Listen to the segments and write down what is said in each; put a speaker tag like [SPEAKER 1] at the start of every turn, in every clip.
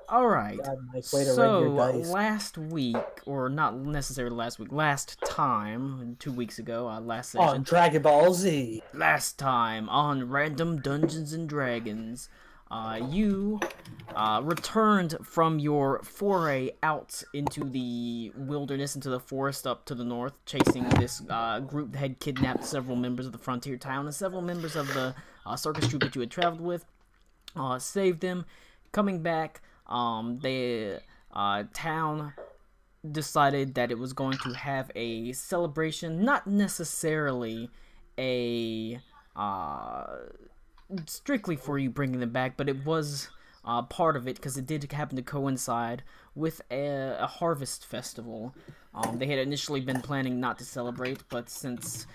[SPEAKER 1] All right.
[SPEAKER 2] God, Mike, way to rig your
[SPEAKER 1] So
[SPEAKER 2] dice.
[SPEAKER 1] last week, or not necessarily last week, last time, 2 weeks ago, last
[SPEAKER 2] On
[SPEAKER 1] session,
[SPEAKER 2] Dragon Ball Z.
[SPEAKER 1] last time on Random Dungeons and Dragons, you returned from your foray out into the wilderness, into the forest up to the north, chasing this group that had kidnapped several members of the frontier town and several members of the circus troupe that you had traveled with. Saved them. Coming back, the town decided that it was going to have a celebration, not necessarily a strictly for you bringing them back, but it was part of it because it did happen to coincide with a harvest festival. They had initially been planning not to celebrate, but since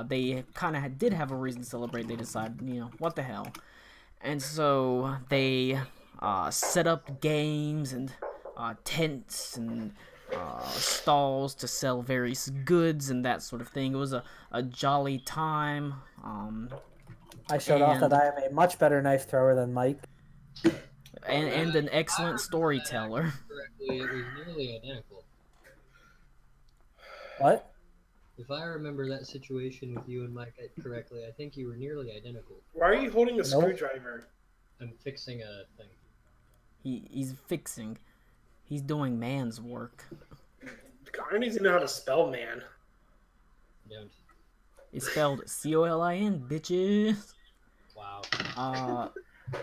[SPEAKER 1] they kind of did have a reason to celebrate, they decided, what the hell. And so they set up games and tents and stalls to sell various goods and that sort of thing. It was a jolly time.
[SPEAKER 2] I showed off that
[SPEAKER 1] and
[SPEAKER 2] I am a much better knife thrower than Mike.
[SPEAKER 1] and an
[SPEAKER 3] If I
[SPEAKER 1] excellent
[SPEAKER 3] remember that
[SPEAKER 1] storyteller.
[SPEAKER 3] correctly, it was nearly identical.
[SPEAKER 2] What?
[SPEAKER 3] If I remember that situation with you and Mike correctly, I think you were nearly identical.
[SPEAKER 4] Why are you holding a
[SPEAKER 2] Nope.
[SPEAKER 4] screwdriver?
[SPEAKER 3] I'm fixing a thing.
[SPEAKER 1] He's fixing. He's doing man's work.
[SPEAKER 4] I don't even know how to spell man.
[SPEAKER 3] Don't.
[SPEAKER 1] It's spelled Colin, bitches.
[SPEAKER 3] Wow.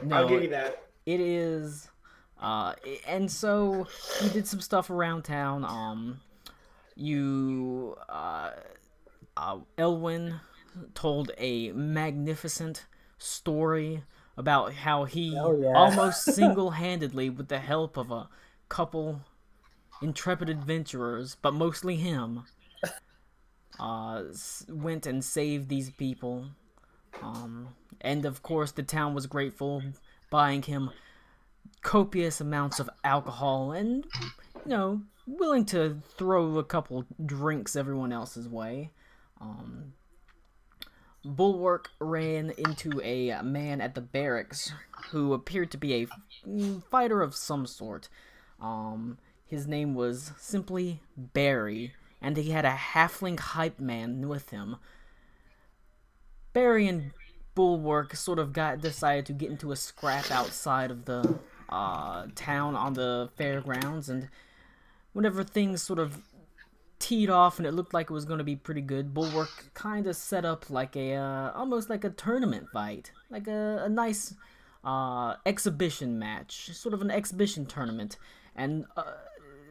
[SPEAKER 1] No,
[SPEAKER 4] I'll give you that.
[SPEAKER 1] it is. And so you did some stuff around town. Elwyn told a magnificent story about how he
[SPEAKER 2] Oh, yeah.
[SPEAKER 1] almost single-handedly, with the help of a couple intrepid adventurers, but mostly him, went and saved these people. And of course, the town was grateful, buying him copious amounts of alcohol and, willing to throw a couple drinks everyone else's way. Bulwark ran into a man at the barracks who appeared to be a fighter of some sort. His name was simply Barry, and he had a halfling hype man with him. Barry and Bulwark sort of decided to get into a scrap outside of the town on the fairgrounds, and whenever things sort of teed off and it looked like it was going to be pretty good, Bulwark kind of set up like almost like a tournament fight, like a nice exhibition match, sort of an exhibition tournament, and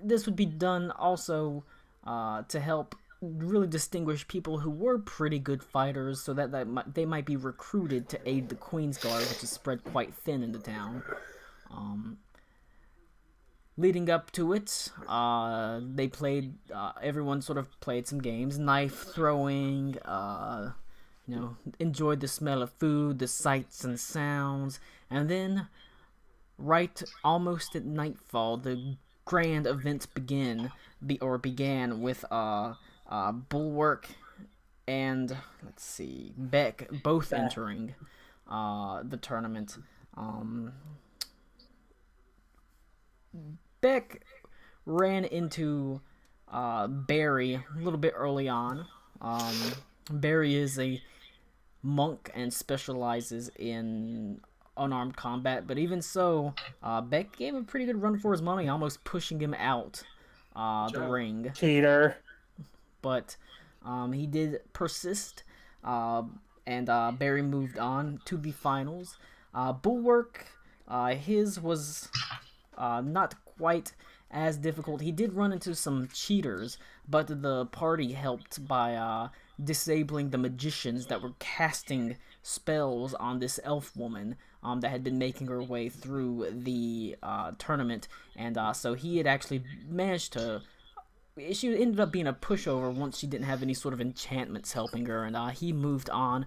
[SPEAKER 1] this would be done also to help really distinguish people who were pretty good fighters, so that they might be recruited to aid the Queen's Guard, which is spread quite thin in the town. Leading up to it, they played. Everyone sort of played some games, knife throwing. Enjoyed the smell of food, the sights and sounds, and then, right almost at nightfall, the grand events began with Bulwark and Beck both entering the tournament. Beck ran into Barry a little bit early on. Barry is a monk and specializes in unarmed combat, but even so, Beck gave him a pretty good run for his money, almost pushing him out the ring.
[SPEAKER 2] Cheater.
[SPEAKER 1] But he did persist, and Barry moved on to the finals. Bulwark, his was not quite as difficult. He did run into some cheaters, but the party helped by disabling the magicians that were casting spells on this elf woman that had been making her way through the tournament, and so he had actually managed to. She ended up being a pushover once she didn't have any sort of enchantments helping her, and he moved on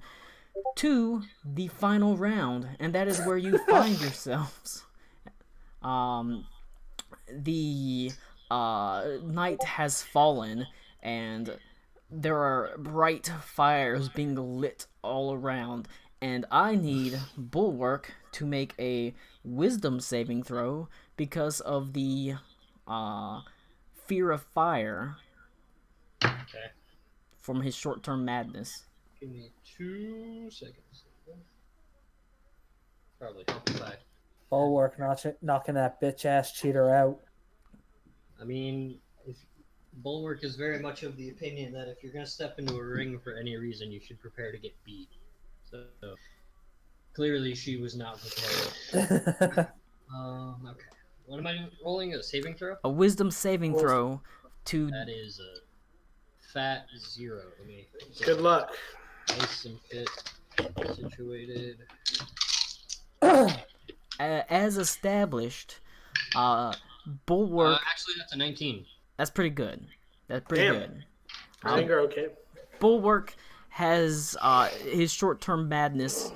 [SPEAKER 1] to the final round, and that is where you find yourselves. The night has fallen, and there are bright fires being lit all around, and I need Bulwark to make a Wisdom saving throw because of the fear of fire
[SPEAKER 3] Okay.
[SPEAKER 1] from his short-term madness.
[SPEAKER 3] Give me 2 seconds. Probably help if I.
[SPEAKER 2] Bulwark knocking that bitch ass cheater out.
[SPEAKER 3] I mean, if Bulwark is very much of the opinion that if you're going to step into a ring for any reason, you should prepare to get beat. So clearly, she was not prepared. Okay. What am I rolling? A saving throw?
[SPEAKER 1] A Wisdom saving throw to
[SPEAKER 3] That is a fat 0. Let me
[SPEAKER 4] Good luck.
[SPEAKER 3] nice and fit situated.
[SPEAKER 1] as established. Bulwark.
[SPEAKER 3] Actually, that's a 19.
[SPEAKER 1] That's pretty good. That's pretty
[SPEAKER 4] Damn.
[SPEAKER 1] good.
[SPEAKER 4] I think you're okay.
[SPEAKER 1] Bulwark has his short-term madness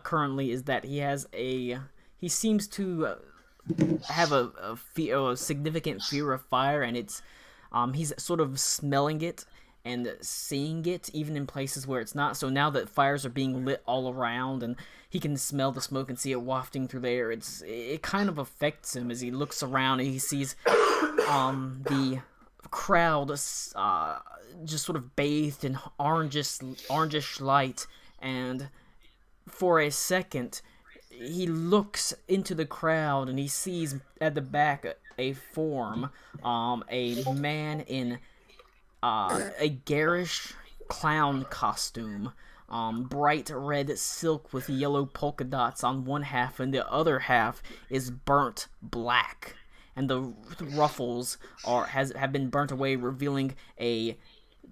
[SPEAKER 1] currently is that he seems to have a significant fear of fire, and he's sort of smelling it and seeing it even in places where it's not. So now that fires are being lit all around and he can smell the smoke and see it wafting through the air, it kind of affects him as he looks around and he sees the crowd just sort of bathed in orangish light, and for a second he looks into the crowd and he sees at the back a form, a man in a garish clown costume, bright red silk with yellow polka dots on one half, and the other half is burnt black, and the ruffles have been burnt away, revealing a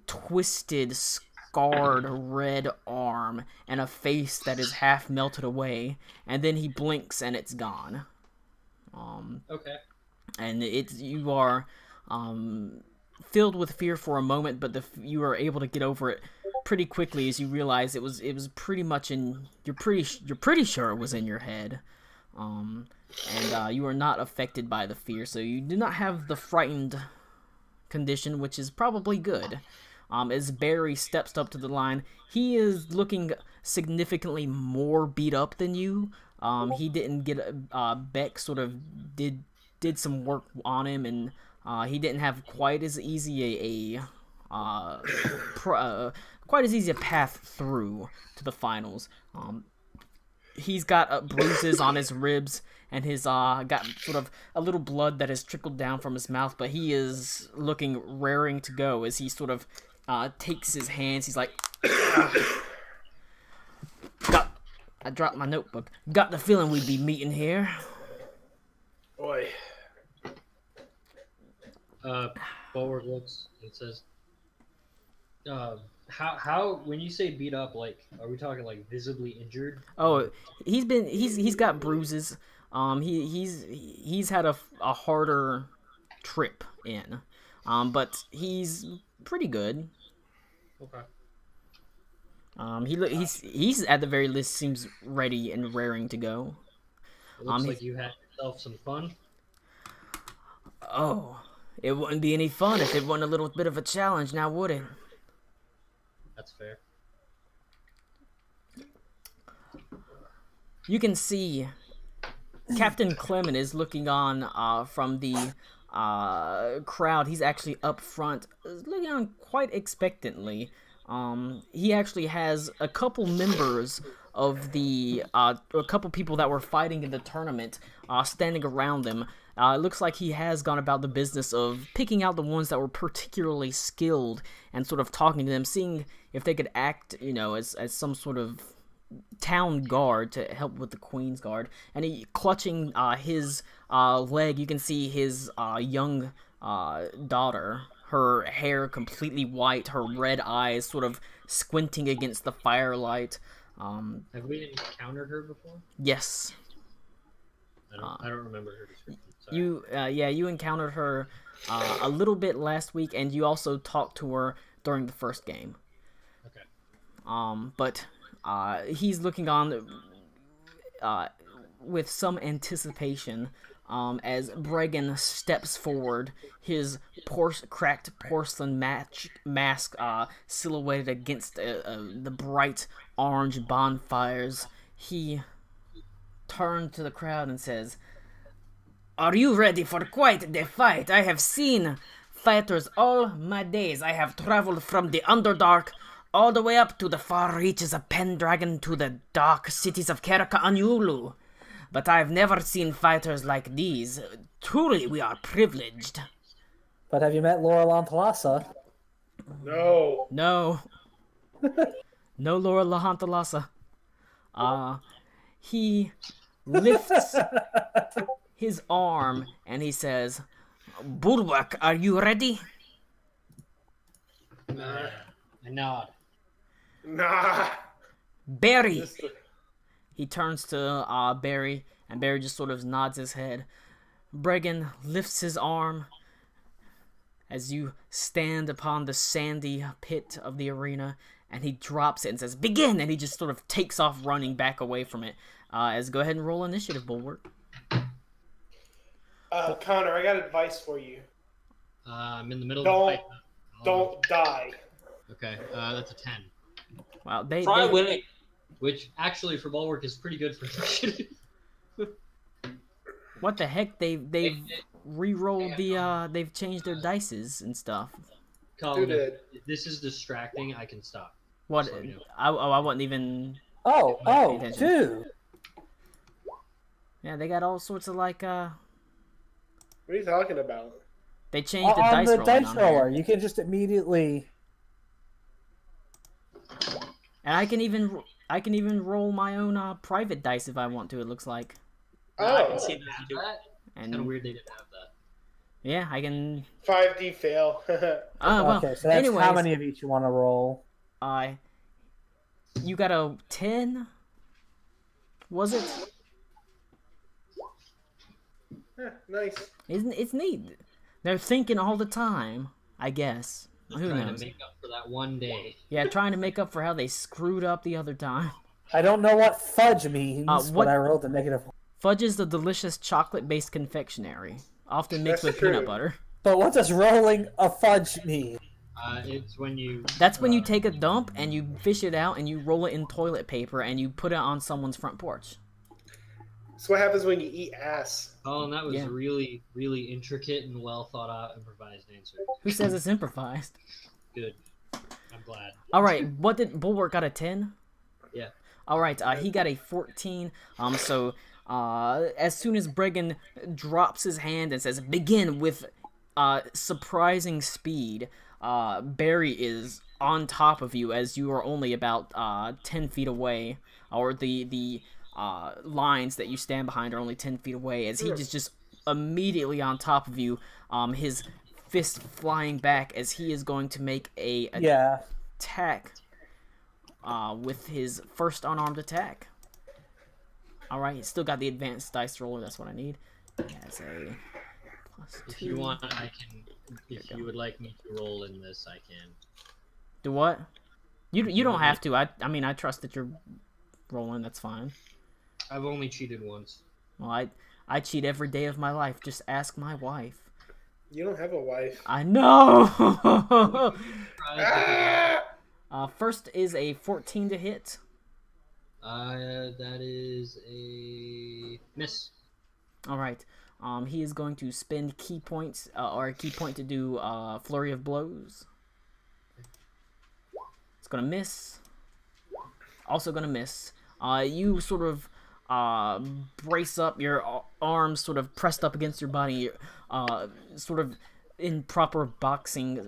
[SPEAKER 1] twisted, scarred red arm and a face that is half melted away, and then he blinks and it's gone.
[SPEAKER 3] Okay.
[SPEAKER 1] And you are filled with fear for a moment, but you are able to get over it pretty quickly as you realize it was pretty much you're pretty sure it was in your head, and you are not affected by the fear, so you do not have the frightened condition, which is probably good. As Barry steps up to the line, he is looking significantly more beat up than you. He didn't get Beck sort of did some work on him, and he didn't have quite as easy a path through to the finals. He's got bruises on his ribs, and his got sort of a little blood that has trickled down from his mouth, but he is looking raring to go as he sort of takes his hands. He's like, I dropped my notebook. Got the feeling we'd be meeting here.
[SPEAKER 4] Boy.
[SPEAKER 3] Bulwark looks and says, how when you say beat up, like, are we talking like visibly injured?
[SPEAKER 1] Oh, he's got bruises. He's had a harder trip in, but he's pretty good.
[SPEAKER 3] Okay.
[SPEAKER 1] He's at the very least seems ready and raring to go.
[SPEAKER 3] It looks like you had yourself some fun.
[SPEAKER 1] Oh, it wouldn't be any fun if it wasn't a little bit of a challenge, now would it?
[SPEAKER 3] That's fair.
[SPEAKER 1] You can see Captain Clement is looking on from the crowd. He's actually up front, looking on quite expectantly. He actually has a couple members of a couple people that were fighting in the tournament standing around them. It looks like he has gone about the business of picking out the ones that were particularly skilled and sort of talking to them, seeing if they could act, as some sort of town guard to help with the Queen's Guard. And he clutching his leg, you can see his young daughter, her hair completely white, her red eyes sort of squinting against the firelight.
[SPEAKER 3] Have we encountered her before?
[SPEAKER 1] Yes.
[SPEAKER 3] I don't remember her description. Sorry.
[SPEAKER 1] You encountered her a little bit last week, and you also talked to her during the first game.
[SPEAKER 3] Okay.
[SPEAKER 1] But he's looking on with some anticipation as Bregan steps forward, his cracked porcelain mask silhouetted against the bright orange bonfires, he turned to the crowd and says, "Are you ready for quite the fight? I have seen fighters all my days. I have traveled from the Underdark all the way up to the far reaches of Pendragon to the dark cities of Kerka and Yulu. But I have never seen fighters like these. Truly, we are privileged."
[SPEAKER 2] But have you met Laura Lantalasa?
[SPEAKER 4] No.
[SPEAKER 1] No. No Laura Lahantalasa. He lifts his arm and he says, "Bulwark, are you ready?"
[SPEAKER 4] Nah.
[SPEAKER 3] I nod.
[SPEAKER 4] Nah.
[SPEAKER 1] "Barry."
[SPEAKER 4] This-
[SPEAKER 1] He turns to Barry, and Barry just sort of nods his head. Bregan lifts his arm as you stand upon the sandy pit of the arena, and he drops it and says, "Begin!" And he just sort of takes off running back away from it. As go ahead and roll initiative, Bulwark.
[SPEAKER 4] Connor, I got advice for you.
[SPEAKER 3] I'm in the middle of the fight.
[SPEAKER 4] Don't die.
[SPEAKER 3] Okay, that's a 10.
[SPEAKER 1] Wow, they
[SPEAKER 5] winning.
[SPEAKER 3] Which, actually, for Bulwark is pretty good for initiative.
[SPEAKER 1] what the heck? They've re-rolled they've changed their dices and stuff.
[SPEAKER 3] Colin,
[SPEAKER 4] did?
[SPEAKER 3] if this is distracting, I can stop.
[SPEAKER 1] What?
[SPEAKER 3] Just let me know.
[SPEAKER 1] I wasn't even.
[SPEAKER 2] Oh,
[SPEAKER 1] attention.
[SPEAKER 2] dude.
[SPEAKER 1] Yeah, they got all sorts of like
[SPEAKER 4] What are you talking about?
[SPEAKER 1] They changed the
[SPEAKER 2] On
[SPEAKER 1] dice
[SPEAKER 2] the
[SPEAKER 1] rolling
[SPEAKER 2] dice
[SPEAKER 1] on
[SPEAKER 2] roller,
[SPEAKER 1] here.
[SPEAKER 2] you can just immediately.
[SPEAKER 1] And I can even roll my own private dice if I want to. It looks like.
[SPEAKER 5] I can
[SPEAKER 4] Oh,
[SPEAKER 5] see
[SPEAKER 3] Have
[SPEAKER 5] that too.
[SPEAKER 3] that?
[SPEAKER 1] And
[SPEAKER 3] Kind of weird they didn't have that.
[SPEAKER 1] yeah, I can.
[SPEAKER 4] 5D fail.
[SPEAKER 1] Oh well.
[SPEAKER 2] Okay, so that's
[SPEAKER 1] anyways,
[SPEAKER 2] how many of each you want to roll.
[SPEAKER 1] You got a 10? Was it?
[SPEAKER 4] Nice.
[SPEAKER 1] Isn't it's neat? They're thinking all the time. I guess. Who
[SPEAKER 3] Trying
[SPEAKER 1] knows?
[SPEAKER 3] to make up for that one day.
[SPEAKER 1] Yeah, trying to make up for how they screwed up the other time.
[SPEAKER 2] I don't know what fudge means,
[SPEAKER 1] what-
[SPEAKER 2] but I rolled a negative.
[SPEAKER 1] Fudge is the delicious chocolate-based confectionery, often mixed
[SPEAKER 4] That's
[SPEAKER 1] with
[SPEAKER 4] true.
[SPEAKER 1] peanut butter.
[SPEAKER 2] But what does rolling a fudge mean?
[SPEAKER 3] It's when you.
[SPEAKER 1] That's when you take a dump and you fish it out and you roll it in toilet paper and you put it on someone's front porch.
[SPEAKER 4] That's what happens when you eat ass.
[SPEAKER 3] Colin, that was
[SPEAKER 1] Yeah.
[SPEAKER 3] a really, really intricate and well thought out improvised answer.
[SPEAKER 1] Who says it's improvised?
[SPEAKER 3] Good. I'm glad.
[SPEAKER 1] All right, what did Bulwark got a 10?
[SPEAKER 3] Yeah.
[SPEAKER 1] All right, he got a 14. So as soon as Bregan drops his hand and says "begin" with surprising speed, Barry is on top of you as you are only about 10 feet away, or the lines that you stand behind are only 10 feet away. As he just immediately on top of you, his fist flying back as he is going to make a
[SPEAKER 2] Yeah.
[SPEAKER 1] attack with his first unarmed attack. Alright, still got the advanced dice roller, that's what I need. That's a plus 2.
[SPEAKER 3] If you want, I can. If you would like me to roll in this, I can.
[SPEAKER 1] Do what? You don't have to. I mean, I trust that you're rolling, that's fine.
[SPEAKER 3] I've only cheated once.
[SPEAKER 1] Well, I cheat every day of my life. Just ask my wife.
[SPEAKER 4] You don't have a wife.
[SPEAKER 1] I know!
[SPEAKER 4] Ah!
[SPEAKER 1] First is a 14 to hit.
[SPEAKER 3] That is a miss.
[SPEAKER 1] Alright. He is going to spend key points, or a key point to do Flurry of Blows. It's gonna miss. Also gonna miss. You sort of brace up, your arms sort of pressed up against your body, sort of in proper boxing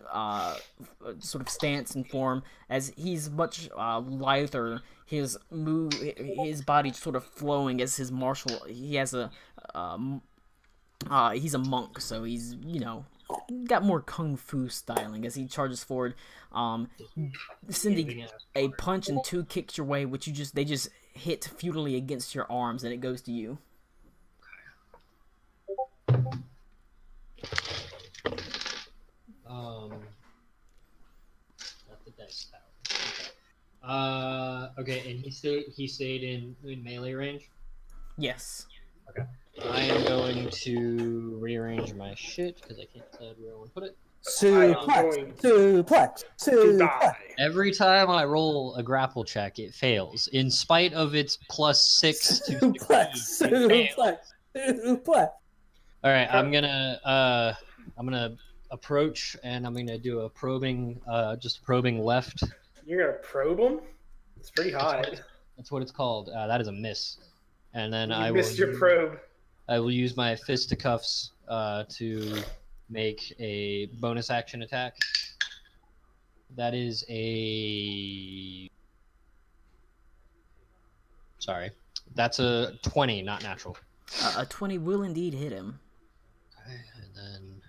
[SPEAKER 1] sort of stance and form, as he's much lither. His body sort of flowing as his martial. He has he's a monk, so he's, you know, got more kung fu styling as he charges forward, sending a punch and 2 kicks your way, which they just hit futilely against your arms, and it goes to you.
[SPEAKER 3] Not the dice tower. Okay, and he stayed in melee range.
[SPEAKER 1] Yes.
[SPEAKER 3] I am going to rearrange my shit because I can't decide where I want to put it.
[SPEAKER 2] Suplex. Suplex.
[SPEAKER 4] To
[SPEAKER 2] Suplex.
[SPEAKER 4] die.
[SPEAKER 3] Every time I roll a grapple check, it fails. In spite of its +6 to
[SPEAKER 2] Suplex.
[SPEAKER 3] succeed, it fails.
[SPEAKER 2] Suplex. Suplex.
[SPEAKER 3] All right, I'm gonna approach, and I'm gonna do a probing, just a probing left.
[SPEAKER 4] You're gonna probe him? It's pretty high.
[SPEAKER 3] That's what it's called. That is a miss. And then
[SPEAKER 4] You
[SPEAKER 3] I
[SPEAKER 4] missed
[SPEAKER 3] will
[SPEAKER 4] your probe.
[SPEAKER 3] I will use my fisticuffs to make a bonus action attack. That is a. Sorry, that's a 20, not natural.
[SPEAKER 1] A 20 will indeed hit him.
[SPEAKER 3] Okay, and then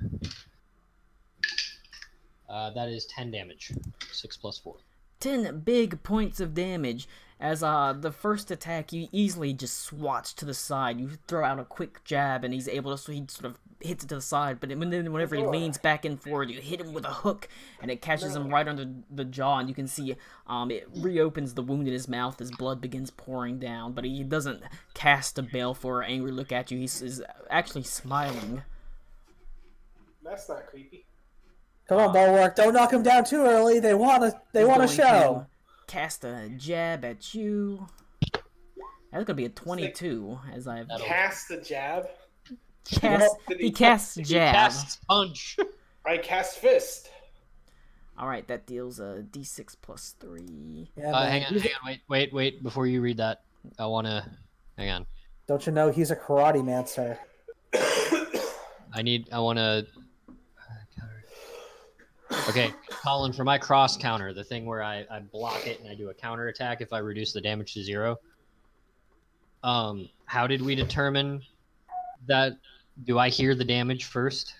[SPEAKER 3] that is 10 damage. 6 plus 4.
[SPEAKER 1] 10 big points of damage. As the first attack, you easily just swats to the side. You throw out a quick jab, and he's able to, so he sort of hits it to the side. But then whenever he leans back and forward, you hit him with a hook, and it catches him right under the jaw, and you can see it reopens the wound in his mouth as blood begins pouring down. But he doesn't cast a baleful or angry look at you. He's actually smiling.
[SPEAKER 4] That's not creepy.
[SPEAKER 2] Come on, Bulwark. Don't knock him down too early. They want to
[SPEAKER 1] Going
[SPEAKER 2] show.
[SPEAKER 1] to cast a jab at you. That's gonna be a 22. As I've
[SPEAKER 4] Cast the jab.
[SPEAKER 1] he casts jab.
[SPEAKER 3] Casts punch.
[SPEAKER 4] I cast fist.
[SPEAKER 1] All right, that deals a d6 plus 3.
[SPEAKER 2] Yeah,
[SPEAKER 3] Hang on, wait. Before you read that, I wanna hang on.
[SPEAKER 2] Don't you know he's a karate man, sir?
[SPEAKER 3] I wanna. Okay, Colin, for my cross counter, the thing where I block it and I do a counter attack if I reduce the damage to 0. How did we determine that? Do I hear the damage first?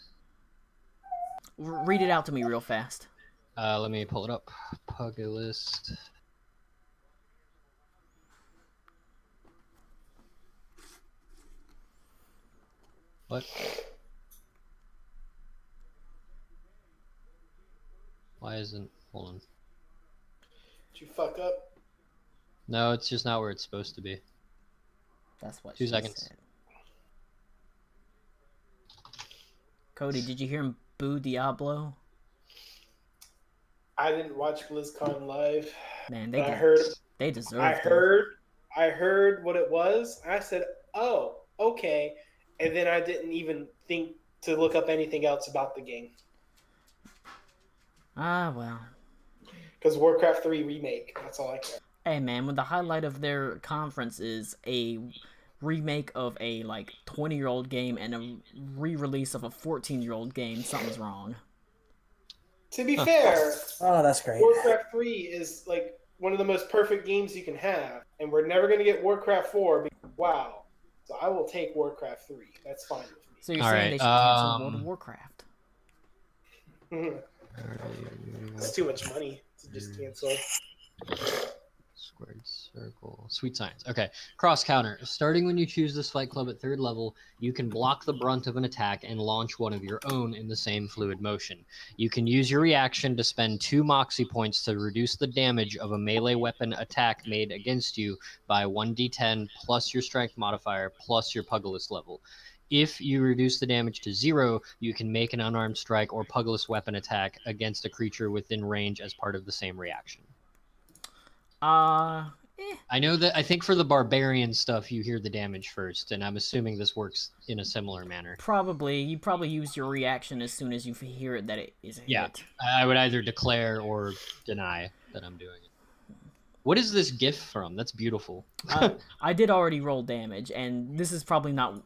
[SPEAKER 1] Read it out to me real fast.
[SPEAKER 3] Let me pull it up. Pugilist. What? Why isn't... Hold on.
[SPEAKER 4] Did you fuck up?
[SPEAKER 3] No, it's just not where it's supposed to be.
[SPEAKER 1] That's what
[SPEAKER 3] 2
[SPEAKER 1] she
[SPEAKER 3] seconds.
[SPEAKER 1] said. Cody, did you hear him boo Diablo?
[SPEAKER 4] I didn't watch BlizzCon live.
[SPEAKER 1] Man, they deserve it.
[SPEAKER 4] I heard what it was. I said, "Oh, okay," and then I didn't even think to look up anything else about the game.
[SPEAKER 1] Ah, well.
[SPEAKER 4] Because Warcraft 3 remake. That's all I care.
[SPEAKER 1] Hey, man, when the highlight of their conference is a remake of a, 20-year-old game and a re-release of a 14-year-old game, something's wrong.
[SPEAKER 4] To be fair,
[SPEAKER 2] Oh, that's great.
[SPEAKER 4] Warcraft 3 is, one of the most perfect games you can have. And we're never going to get Warcraft 4 because, wow. So I will take Warcraft 3. That's fine with me.
[SPEAKER 1] So you're
[SPEAKER 3] All
[SPEAKER 1] saying
[SPEAKER 3] right,
[SPEAKER 1] they should cancel World of Warcraft?
[SPEAKER 4] That's too much money to just cancel.
[SPEAKER 3] Squared circle. Sweet science. Okay. Cross counter. Starting when you choose this fight club at 3rd level, you can block the brunt of an attack and launch one of your own in the same fluid motion. You can use your reaction to spend 2 moxie points to reduce the damage of a melee weapon attack made against you by 1d10 plus your strength modifier plus your pugilist level. If you reduce the damage to 0, you can make an unarmed strike or pugilist weapon attack against a creature within range as part of the same reaction. I know that I think for the barbarian stuff you hear the damage first, and I'm assuming this works in a similar manner.
[SPEAKER 1] Probably. You probably use your reaction as soon as you hear it that it is a hit.
[SPEAKER 3] I would either declare or deny that I'm doing it. What is this GIF from? That's beautiful.
[SPEAKER 1] I did already roll damage, and this is probably not...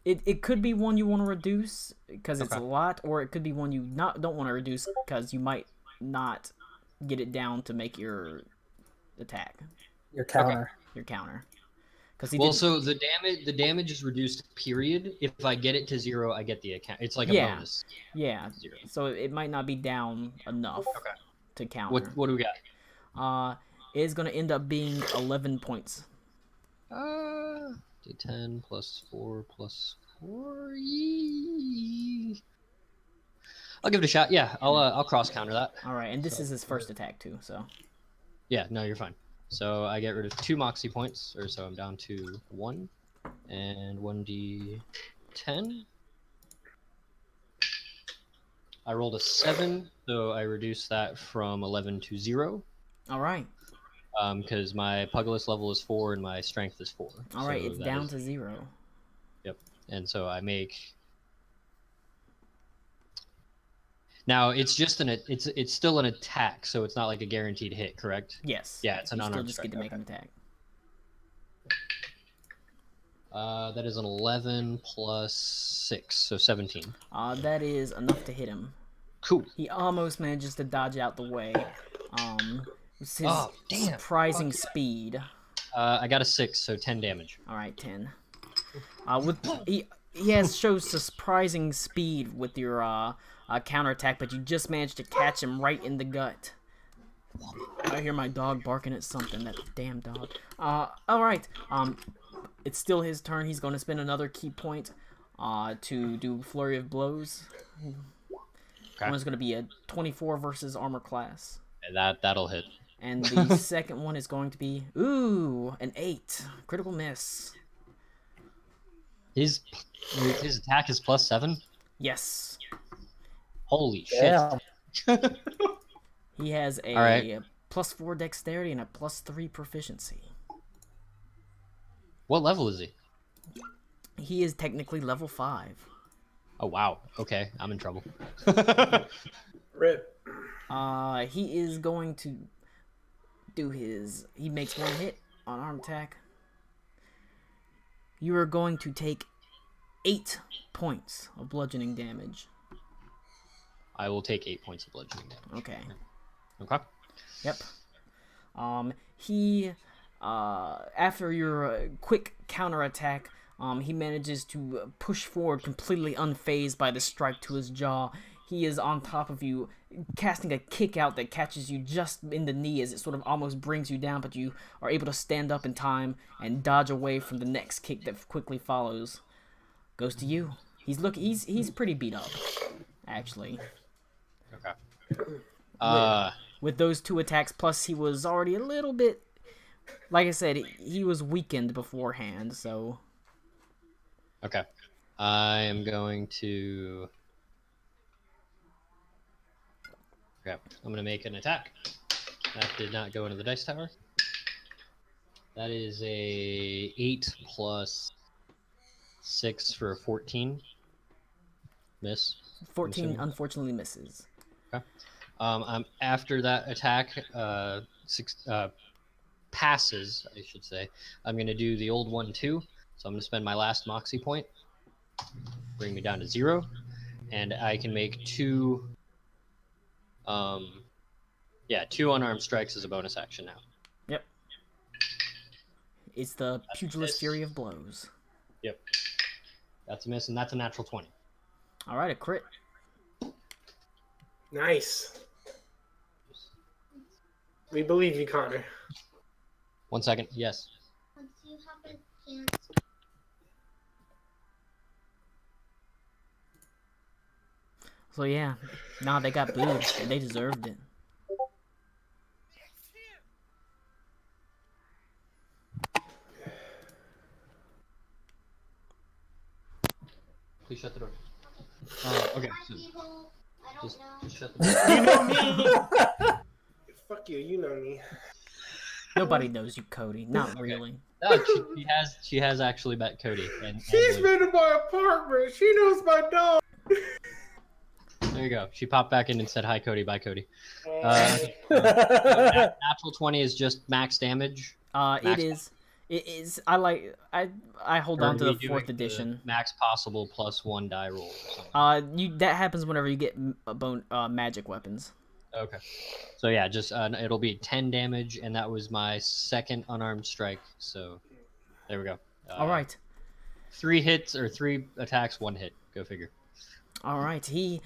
[SPEAKER 1] It could be one you want to reduce because it's a lot, or it could be one you don't want to reduce because you might not get it down to make your attack.
[SPEAKER 2] Your counter.
[SPEAKER 1] Okay. Your counter.
[SPEAKER 3] So the damage is reduced, period. If I get it to 0, I get the account. It's like a bonus.
[SPEAKER 1] Yeah.
[SPEAKER 3] 0.
[SPEAKER 1] So it might not be down enough to counter.
[SPEAKER 3] What do we got?
[SPEAKER 1] It is going to end up being 11 points.
[SPEAKER 3] D10 plus 4 plus 4. Yee. I'll give it a shot. Yeah, I'll cross counter that.
[SPEAKER 1] All right, and this is his first attack too, so.
[SPEAKER 3] Yeah, no, you're fine. So I get rid of 2 moxie points, or so I'm down to 1 and 1d10. I rolled a 7, so I reduced that from 11 to 0.
[SPEAKER 1] All right.
[SPEAKER 3] Because my Pugilist level is 4 and my strength is 4.
[SPEAKER 1] All right.
[SPEAKER 3] So
[SPEAKER 1] It's
[SPEAKER 3] that
[SPEAKER 1] down
[SPEAKER 3] is-
[SPEAKER 1] to 0.
[SPEAKER 3] Yep. And so I make. Now it's just it's still an attack, so it's not like a guaranteed hit, correct?
[SPEAKER 1] Yes.
[SPEAKER 3] Yeah, it's an
[SPEAKER 1] You still
[SPEAKER 3] unarmed
[SPEAKER 1] just
[SPEAKER 3] strike.
[SPEAKER 1] get to make
[SPEAKER 3] Okay.
[SPEAKER 1] an attack.
[SPEAKER 3] That is an 11 plus 6, so 17.
[SPEAKER 1] That is enough to hit him.
[SPEAKER 3] Cool.
[SPEAKER 1] He almost manages to dodge out the way. It's his
[SPEAKER 3] Oh, damn.
[SPEAKER 1] surprising
[SPEAKER 3] Fuck yeah.
[SPEAKER 1] speed.
[SPEAKER 3] I got a 6, so 10 damage.
[SPEAKER 1] All right, 10. He shows surprising speed with your counterattack, but you just managed to catch him right in the gut. I hear my dog barking at something. That damn dog. All right. It's still his turn. He's going to spend another key point to do flurry of blows.
[SPEAKER 3] Okay.
[SPEAKER 1] One is going to be a 24 versus armor class.
[SPEAKER 3] That'll hit.
[SPEAKER 1] And the second one is going to be, an 8. Critical miss.
[SPEAKER 3] His attack is plus 7?
[SPEAKER 1] Yes.
[SPEAKER 3] Holy
[SPEAKER 2] Damn.
[SPEAKER 3] shit.
[SPEAKER 1] He has a
[SPEAKER 3] All right.
[SPEAKER 1] plus 4 dexterity and a plus 3 proficiency.
[SPEAKER 3] What level is he?
[SPEAKER 1] He is technically level 5.
[SPEAKER 3] Oh, wow. Okay, I'm in trouble.
[SPEAKER 4] Rip.
[SPEAKER 1] He is going to do he makes 1 hit on arm attack. You are going to take 8 points of bludgeoning damage.
[SPEAKER 3] I will take 8 points of bludgeoning damage.
[SPEAKER 1] Okay.
[SPEAKER 3] Okay.
[SPEAKER 1] Yep. He, after your quick counterattack, he manages to push forward completely unfazed by the strike to his jaw. He is on top of you, casting a kick out that catches you just in the knee as it sort of almost brings you down, but you are able to stand up in time and dodge away from the next kick that quickly follows. Goes to you. He's pretty beat up, actually.
[SPEAKER 3] Okay.
[SPEAKER 1] With those 2 attacks, plus he was already a little bit, like I said, he was weakened beforehand, so...
[SPEAKER 3] Okay. I am going to... Okay. I'm going to make an attack. That did not go into the dice tower. That is a 8 plus 6 for a 14. Miss.
[SPEAKER 1] 14 unfortunately misses.
[SPEAKER 3] Okay. After that attack passes, I should say, I'm going to do the old one too. So I'm going to spend my last Moxie point. Bring me down to 0. And I can make 2 unarmed strikes as a bonus action now.
[SPEAKER 1] Yep. It's the Pugilist
[SPEAKER 3] miss.
[SPEAKER 1] Fury of Blows.
[SPEAKER 3] Yep. That's a miss, and that's a natural 20.
[SPEAKER 1] Alright, a crit.
[SPEAKER 4] Nice. We believe you, Connor.
[SPEAKER 3] 1 second. Yes.
[SPEAKER 1] So yeah, they got booed, and they deserved it.
[SPEAKER 3] Please shut the door. Okay. So just shut the door.
[SPEAKER 4] You know me. Fuck you. You know me.
[SPEAKER 1] Nobody knows you, Cody. Not really.
[SPEAKER 3] No, she has actually met Cody. And
[SPEAKER 4] She's
[SPEAKER 3] Liv.
[SPEAKER 4] been in my apartment. She knows my dog.
[SPEAKER 3] There you go. She popped back in and said, "Hi, Cody. Bye, Cody."
[SPEAKER 2] Yeah.
[SPEAKER 3] Natural 20 is just max damage.
[SPEAKER 1] It is. I hold
[SPEAKER 3] Or
[SPEAKER 1] on to
[SPEAKER 3] are
[SPEAKER 1] the
[SPEAKER 3] we
[SPEAKER 1] 4th
[SPEAKER 3] doing
[SPEAKER 1] edition.
[SPEAKER 3] the max possible plus 1 die roll. Or something?
[SPEAKER 1] That happens whenever you get magic weapons.
[SPEAKER 3] Okay. So yeah, just it'll be 10 damage, and that was my second unarmed strike. So there we go.
[SPEAKER 1] All right.
[SPEAKER 3] 3 hits or 3 attacks, 1 hit. Go figure.
[SPEAKER 1] All right. He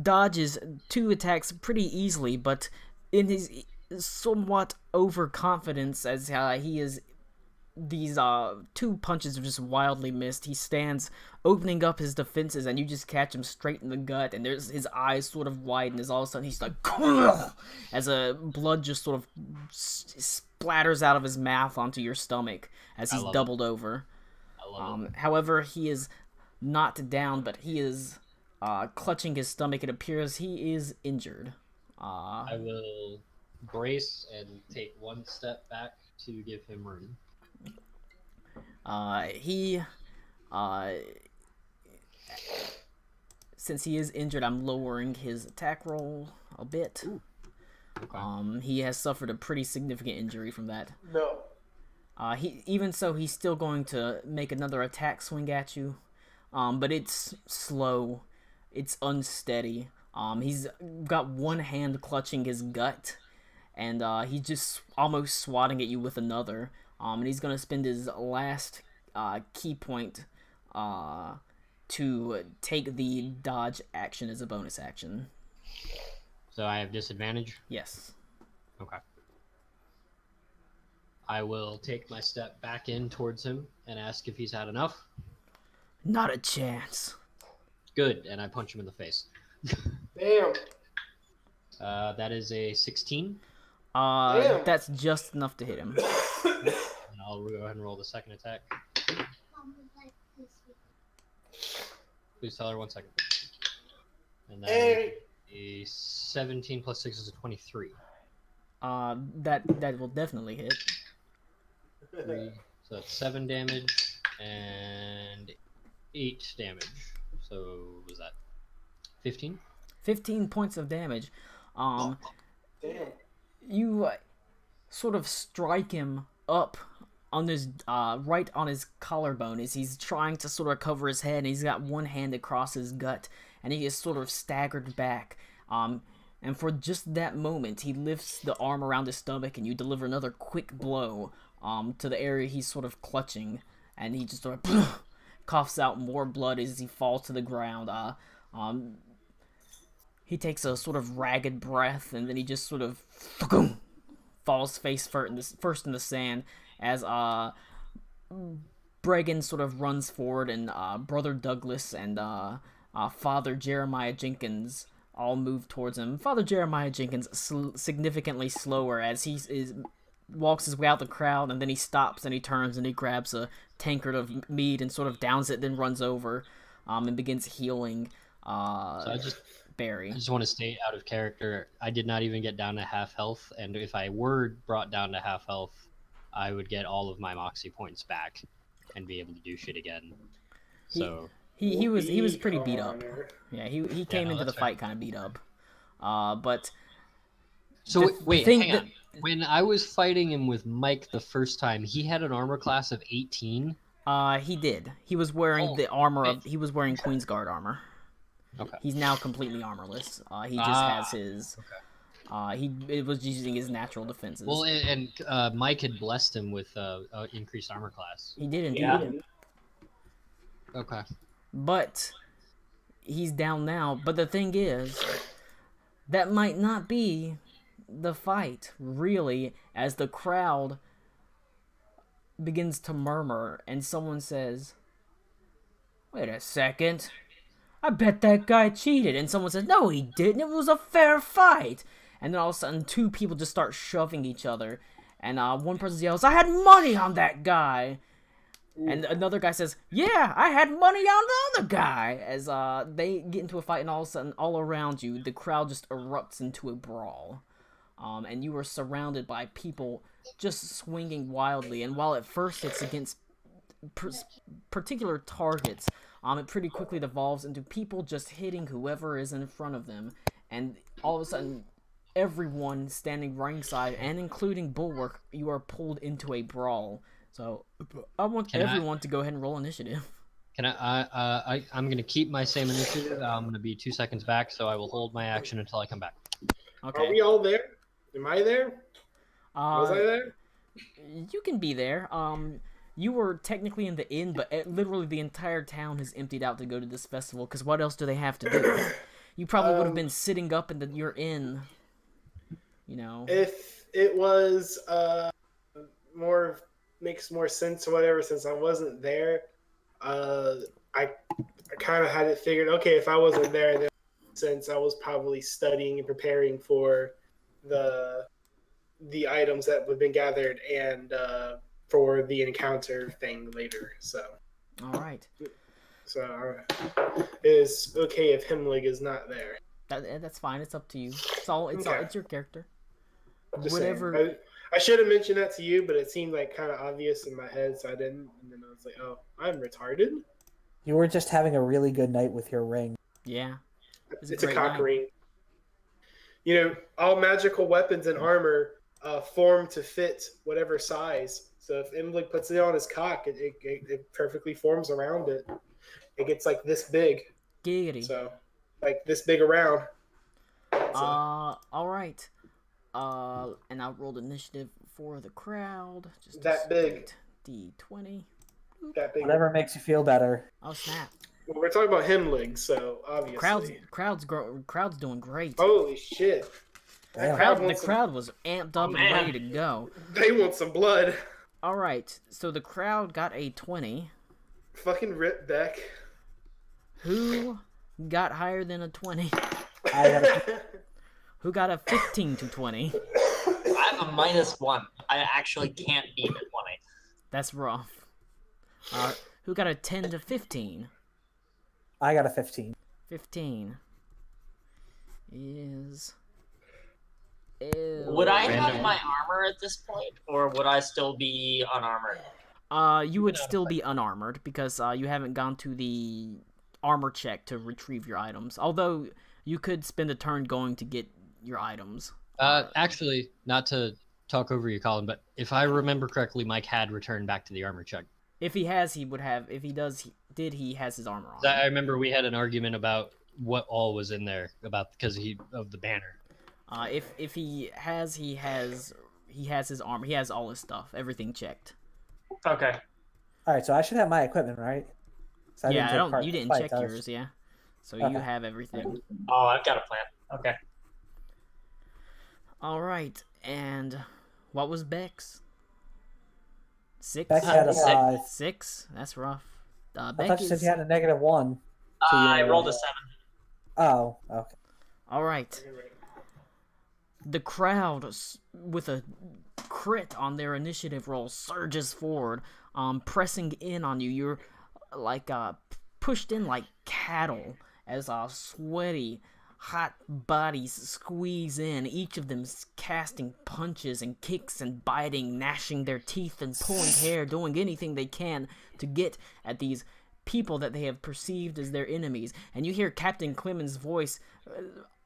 [SPEAKER 1] dodges 2 attacks pretty easily, but in his somewhat overconfidence, as he is these 2 punches are just wildly missed. He stands opening up his defenses, and you just catch him straight in the gut, and there's his eyes sort of widen as all of a sudden he's like as a blood just sort of splatters out of his mouth onto your stomach as he's doubled over.
[SPEAKER 3] I love it.
[SPEAKER 1] However, he is not down, but he is clutching his stomach. It appears he is injured.
[SPEAKER 3] I will brace and take one step back to give him room.
[SPEAKER 1] He since he is injured, I'm lowering his attack roll a bit.
[SPEAKER 3] Ooh. Okay.
[SPEAKER 1] He has suffered a pretty significant injury from that.
[SPEAKER 4] No.
[SPEAKER 1] Even so, he's still going to make another attack swing at you, but it's slow, it's unsteady. He's got one hand clutching his gut, and he's just almost swatting at you with another. And he's gonna spend his last key point to take the dodge action as a bonus action.
[SPEAKER 3] So I have disadvantage?
[SPEAKER 1] Yes.
[SPEAKER 3] Okay. I will take my step back in towards him and ask if he's had enough.
[SPEAKER 1] Not a chance.
[SPEAKER 3] Good, and I punch him in the face.
[SPEAKER 4] Damn.
[SPEAKER 3] That is a 16.
[SPEAKER 4] Damn.
[SPEAKER 1] That's just enough to hit him.
[SPEAKER 3] And I'll go ahead and roll the second attack. Please tell her 1 second. And that
[SPEAKER 4] Hey.
[SPEAKER 3] is a 17 plus 6 is a 23.
[SPEAKER 1] That will definitely hit.
[SPEAKER 3] So that's 7 damage and 8 damage. So was that 15?
[SPEAKER 1] 15 points of damage.
[SPEAKER 4] Damn.
[SPEAKER 1] You sort of strike him up on his right on his collarbone as he's trying to sort of cover his head, and he's got one hand across his gut, and he is sort of staggered back. And for just that moment, he lifts the arm around his stomach, and you deliver another quick blow to the area he's sort of clutching, and he just sort of coughs out more blood as he falls to the ground. He takes a sort of ragged breath, and then he just sort of falls face first in the sand as Bregan sort of runs forward, and Brother Douglas and Father Jeremiah Jenkins all move towards him. Father Jeremiah Jenkins significantly slower as he walks his way out the crowd, and then he stops and he turns and he grabs a tankard of mead and sort of downs it, then runs over and begins healing Barry.
[SPEAKER 3] I just want to stay out of character. I did not even get down to half health, and if I were brought down to half health, I would get all of my moxie points back and be able to do shit again. So
[SPEAKER 1] he was pretty beat up. Yeah, he came into the
[SPEAKER 3] that's
[SPEAKER 1] fight kind of beat up. But
[SPEAKER 3] so wait, hang
[SPEAKER 1] that-
[SPEAKER 3] on. When I was fighting him with Mike the first time, he had an armor class of 18.
[SPEAKER 1] He did. He was wearing the armor of. He was wearing Queen's Guard armor.
[SPEAKER 3] Okay.
[SPEAKER 1] He's now completely armorless. He just has his. It was using his natural defenses.
[SPEAKER 3] Well, and Mike had blessed him with increased armor class.
[SPEAKER 1] He did indeed.
[SPEAKER 2] Yeah.
[SPEAKER 3] Okay.
[SPEAKER 1] But he's down now. But the thing is, that might not be the fight, really, as the crowd begins to murmur and someone says, "Wait a second. I bet that guy cheated." And someone says, "No, he didn't. It was a fair fight." And then all of a sudden, two people just start shoving each other. And one person yells, "I had money on that guy." And another guy says, "Yeah, I had money on the other guy." As they get into a fight, and all of a sudden, all around you, the crowd just erupts into a brawl. And you are surrounded by people just swinging wildly. And while at first it's against particular targets, it pretty quickly devolves into people just hitting whoever is in front of them. And all of a sudden, everyone standing ringside, and including Bulwark, you are pulled into a brawl. So I want everyone to go ahead and roll initiative.
[SPEAKER 3] Can I'm gonna keep my same initiative. I'm gonna be 2 seconds back, so I will hold my action until I come back.
[SPEAKER 1] Okay.
[SPEAKER 4] Are we all there? Am I there? Was I there?
[SPEAKER 1] You can be there. You were technically in the inn, but literally the entire town has emptied out to go to this festival, because what else do they have to do? You probably would have been sitting up in your inn, you know.
[SPEAKER 4] If it was makes more sense or whatever, since I wasn't there, I kind of had it figured. Okay, if I wasn't there, then since I was probably studying and preparing for the items that have been gathered and for the encounter thing later. So
[SPEAKER 1] All right.
[SPEAKER 4] So it is okay if Himmelig is not there.
[SPEAKER 1] That's fine. It's up to you. It's your character.
[SPEAKER 4] Just
[SPEAKER 1] Whatever.
[SPEAKER 4] saying. I should have mentioned that to you, but it seemed like kind of obvious in my head, so I didn't. And then I was like, "Oh, I'm retarded."
[SPEAKER 2] You were just having a really good night with your ring.
[SPEAKER 1] Yeah.
[SPEAKER 4] It's a
[SPEAKER 1] great
[SPEAKER 4] cock
[SPEAKER 1] night.
[SPEAKER 4] ring. You know, all magical weapons and armor form to fit whatever size. So if Himmelig puts it on his cock, it perfectly forms around it. It gets like this big.
[SPEAKER 1] Giggity.
[SPEAKER 4] So, like this big around.
[SPEAKER 1] All right. And I rolled initiative for the crowd. Just
[SPEAKER 4] That big.
[SPEAKER 1] D20.
[SPEAKER 4] That big.
[SPEAKER 2] Whatever makes you feel better.
[SPEAKER 1] Oh snap!
[SPEAKER 4] Well, we're talking about Himmelig, so obviously.
[SPEAKER 1] Crowd's doing great.
[SPEAKER 4] Holy shit!
[SPEAKER 2] Damn.
[SPEAKER 1] The crowd was amped up and ready to go.
[SPEAKER 4] They want some blood.
[SPEAKER 1] All right, so the crowd got a 20.
[SPEAKER 4] Fucking Rip Beck.
[SPEAKER 1] Who got higher than a 20?
[SPEAKER 2] I got
[SPEAKER 1] Who got a 15 to 20?
[SPEAKER 5] I have a -1. I actually can't beat a 20.
[SPEAKER 1] That's rough. Who got a 10 to 15?
[SPEAKER 2] I got a 15.
[SPEAKER 1] 15 is...
[SPEAKER 5] Would I have my armor at this point, or would I still be unarmored?
[SPEAKER 1] You would still be unarmored because you haven't gone to the armor check to retrieve your items. Although you could spend a turn going to get your items.
[SPEAKER 3] Actually, not to talk over you, Colin, but if I remember correctly, Mike had returned back to the armor check.
[SPEAKER 1] If he has, he would have. If he does, he has his armor on.
[SPEAKER 3] I remember we had an argument about what all was in there because of the banner.
[SPEAKER 1] If he has his armor. He has all his stuff. Everything checked.
[SPEAKER 5] Okay.
[SPEAKER 2] All right, so I should have my equipment, right? So
[SPEAKER 1] Yeah,
[SPEAKER 2] take part
[SPEAKER 1] you
[SPEAKER 2] in the
[SPEAKER 1] didn't
[SPEAKER 2] fight,
[SPEAKER 1] check
[SPEAKER 2] I was-
[SPEAKER 1] yours, yeah. So
[SPEAKER 2] Okay.
[SPEAKER 1] you have everything.
[SPEAKER 5] Oh, I've got a plan. Okay.
[SPEAKER 1] All right, and what was Beck's? 6.
[SPEAKER 2] Beck had a
[SPEAKER 5] Six.
[SPEAKER 2] 5.
[SPEAKER 1] 6. That's rough.
[SPEAKER 2] I
[SPEAKER 1] Beck
[SPEAKER 2] thought you said
[SPEAKER 1] is...
[SPEAKER 2] you had a -1. So
[SPEAKER 5] I
[SPEAKER 2] you-
[SPEAKER 5] rolled a 7.
[SPEAKER 2] Oh, okay.
[SPEAKER 1] All right. The crowd, with a crit on their initiative roll, surges forward, pressing in on you. You're like pushed in like cattle as sweaty, hot bodies squeeze in. Each of them casting punches and kicks and biting, gnashing their teeth and pulling hair, doing anything they can to get at these people that they have perceived as their enemies. And you hear Captain Clemens' voice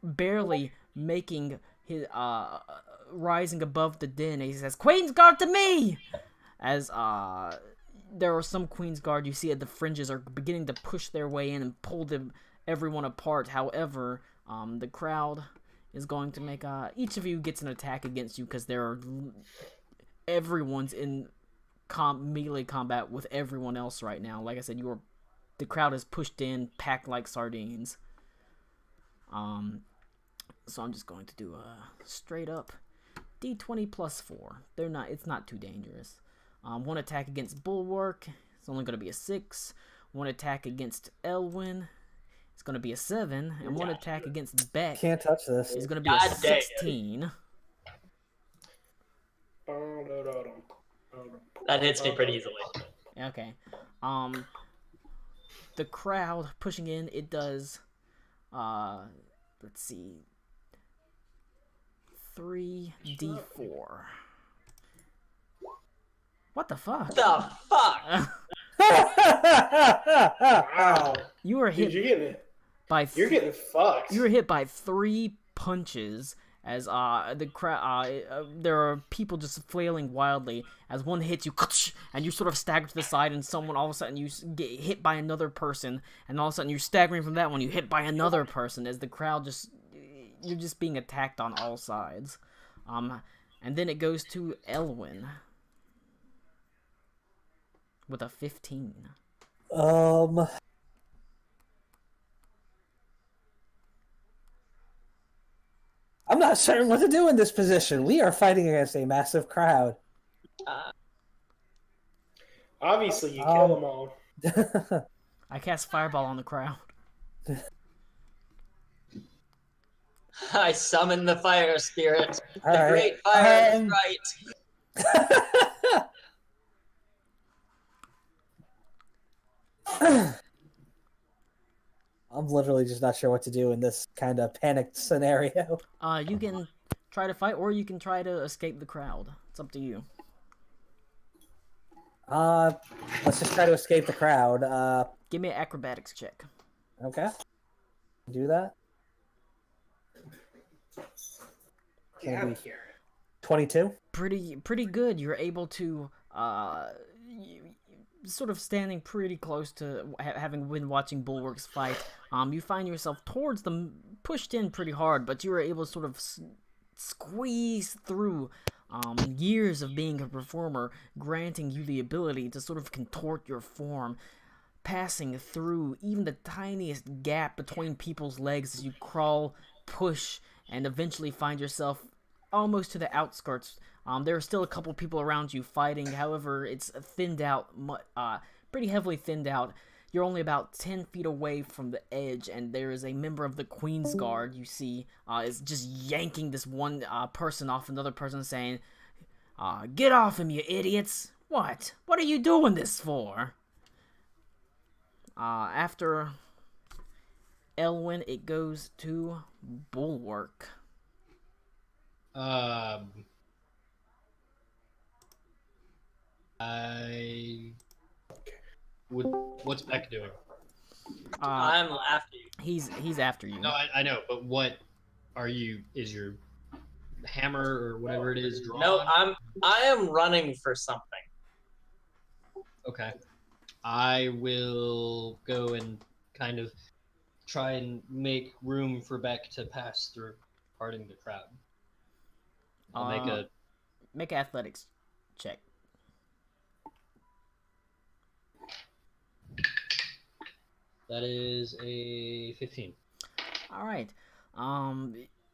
[SPEAKER 1] barely making his rising above the din. He says, "Queensguard to me!" As there are some Queensguard you see at the fringes are beginning to push their way in and pull everyone apart. However, the crowd is going to make each of you gets an attack against you because everyone's in melee combat with everyone else right now. Like I said, the crowd is pushed in, packed like sardines. So I'm just going to do a straight up D20 plus 4. It's not too dangerous. One attack against Bulwark, it's only going to be a 6. One attack against Elwyn, it's going to be a 7. And one attack against Beck
[SPEAKER 2] Can't touch this.
[SPEAKER 1] is going to be
[SPEAKER 5] God
[SPEAKER 1] a
[SPEAKER 5] dang it.
[SPEAKER 1] 16.
[SPEAKER 5] That hits me pretty easily.
[SPEAKER 1] Okay. The crowd pushing in, it does, let's see, 3d4. What the fuck?
[SPEAKER 5] The fuck?
[SPEAKER 4] Wow.
[SPEAKER 1] You were
[SPEAKER 4] Dude,
[SPEAKER 1] hit
[SPEAKER 4] you're getting fucked.
[SPEAKER 1] You were hit by 3 punches as the crowd. There are people just flailing wildly as one hits you, and you sort of stagger to the side, and someone all of a sudden you get hit by another person, and all of a sudden you're staggering from that one, you hit by another person as the crowd you're just being attacked on all sides. And then it goes to Elwyn with a 15.
[SPEAKER 2] I'm not certain what to do in this position. We are fighting against a massive crowd.
[SPEAKER 4] Obviously, you kill them all.
[SPEAKER 1] I cast Fireball on the crowd.
[SPEAKER 5] I summon the fire spirit.
[SPEAKER 2] All
[SPEAKER 5] The
[SPEAKER 2] right.
[SPEAKER 5] great fire is right.
[SPEAKER 2] I'm literally just not sure what to do in this kind of panicked scenario.
[SPEAKER 1] You can try to fight, or you can try to escape the crowd. It's up to you.
[SPEAKER 2] Let's just try to escape the crowd.
[SPEAKER 1] Give me an acrobatics check.
[SPEAKER 2] Okay. Do that.
[SPEAKER 4] Get out of here.
[SPEAKER 2] 22.
[SPEAKER 1] Pretty good. You're able to sort of standing pretty close to having been watching Bulwarks fight. You find yourself towards them, pushed in pretty hard, but you were able to sort of squeeze through. Years of being a performer granting you the ability to sort of contort your form, passing through even the tiniest gap between people's legs as you crawl, push, and eventually find yourself almost to the outskirts. There are still a couple people around you fighting, however, it's thinned out, pretty heavily thinned out. You're only about 10 feet away from the edge, and there is a member of the Queen's Guard you see is just yanking this one person off another person, saying, "Get off him, you idiots! What? What are you doing this for?" After Elwyn, it goes to Bulwark.
[SPEAKER 3] What's Beck doing?
[SPEAKER 5] I'm after you.
[SPEAKER 1] He's after you.
[SPEAKER 3] No, I know, but what are you? Is your hammer or whatever it is drawn?
[SPEAKER 5] No, I am running for something.
[SPEAKER 3] Okay. I will go and kind of try and make room for Beck to pass through, parting the crowd. I'll
[SPEAKER 1] make an athletics check.
[SPEAKER 3] That is a 15.
[SPEAKER 1] All right.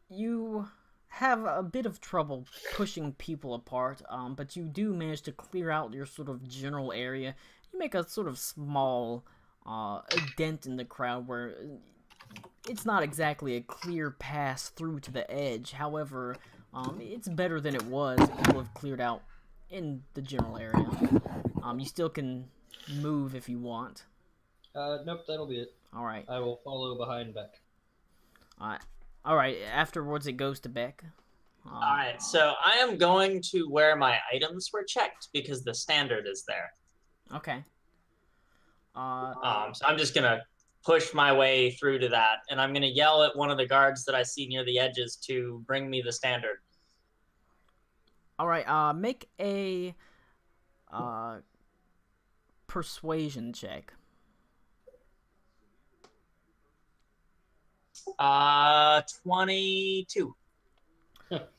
[SPEAKER 1] You have a bit of trouble pushing people apart, but you do manage to clear out your sort of general area. You make a sort of small a dent in the crowd where it's not exactly a clear pass through to the edge. However, it's better than it was. People have cleared out in the general area. You still can move if you want.
[SPEAKER 3] Nope, that'll be it.
[SPEAKER 1] All right.
[SPEAKER 3] I will follow behind Beck.
[SPEAKER 1] All right. Afterwards, it goes to Beck.
[SPEAKER 5] All right, so I am going to where my items were checked because the standard is there.
[SPEAKER 1] Okay.
[SPEAKER 5] So I'm just gonna push my way through to that, and I'm gonna yell at one of the guards that I see near the edges to bring me the standard.
[SPEAKER 1] All right. Make a persuasion check.
[SPEAKER 5] 22.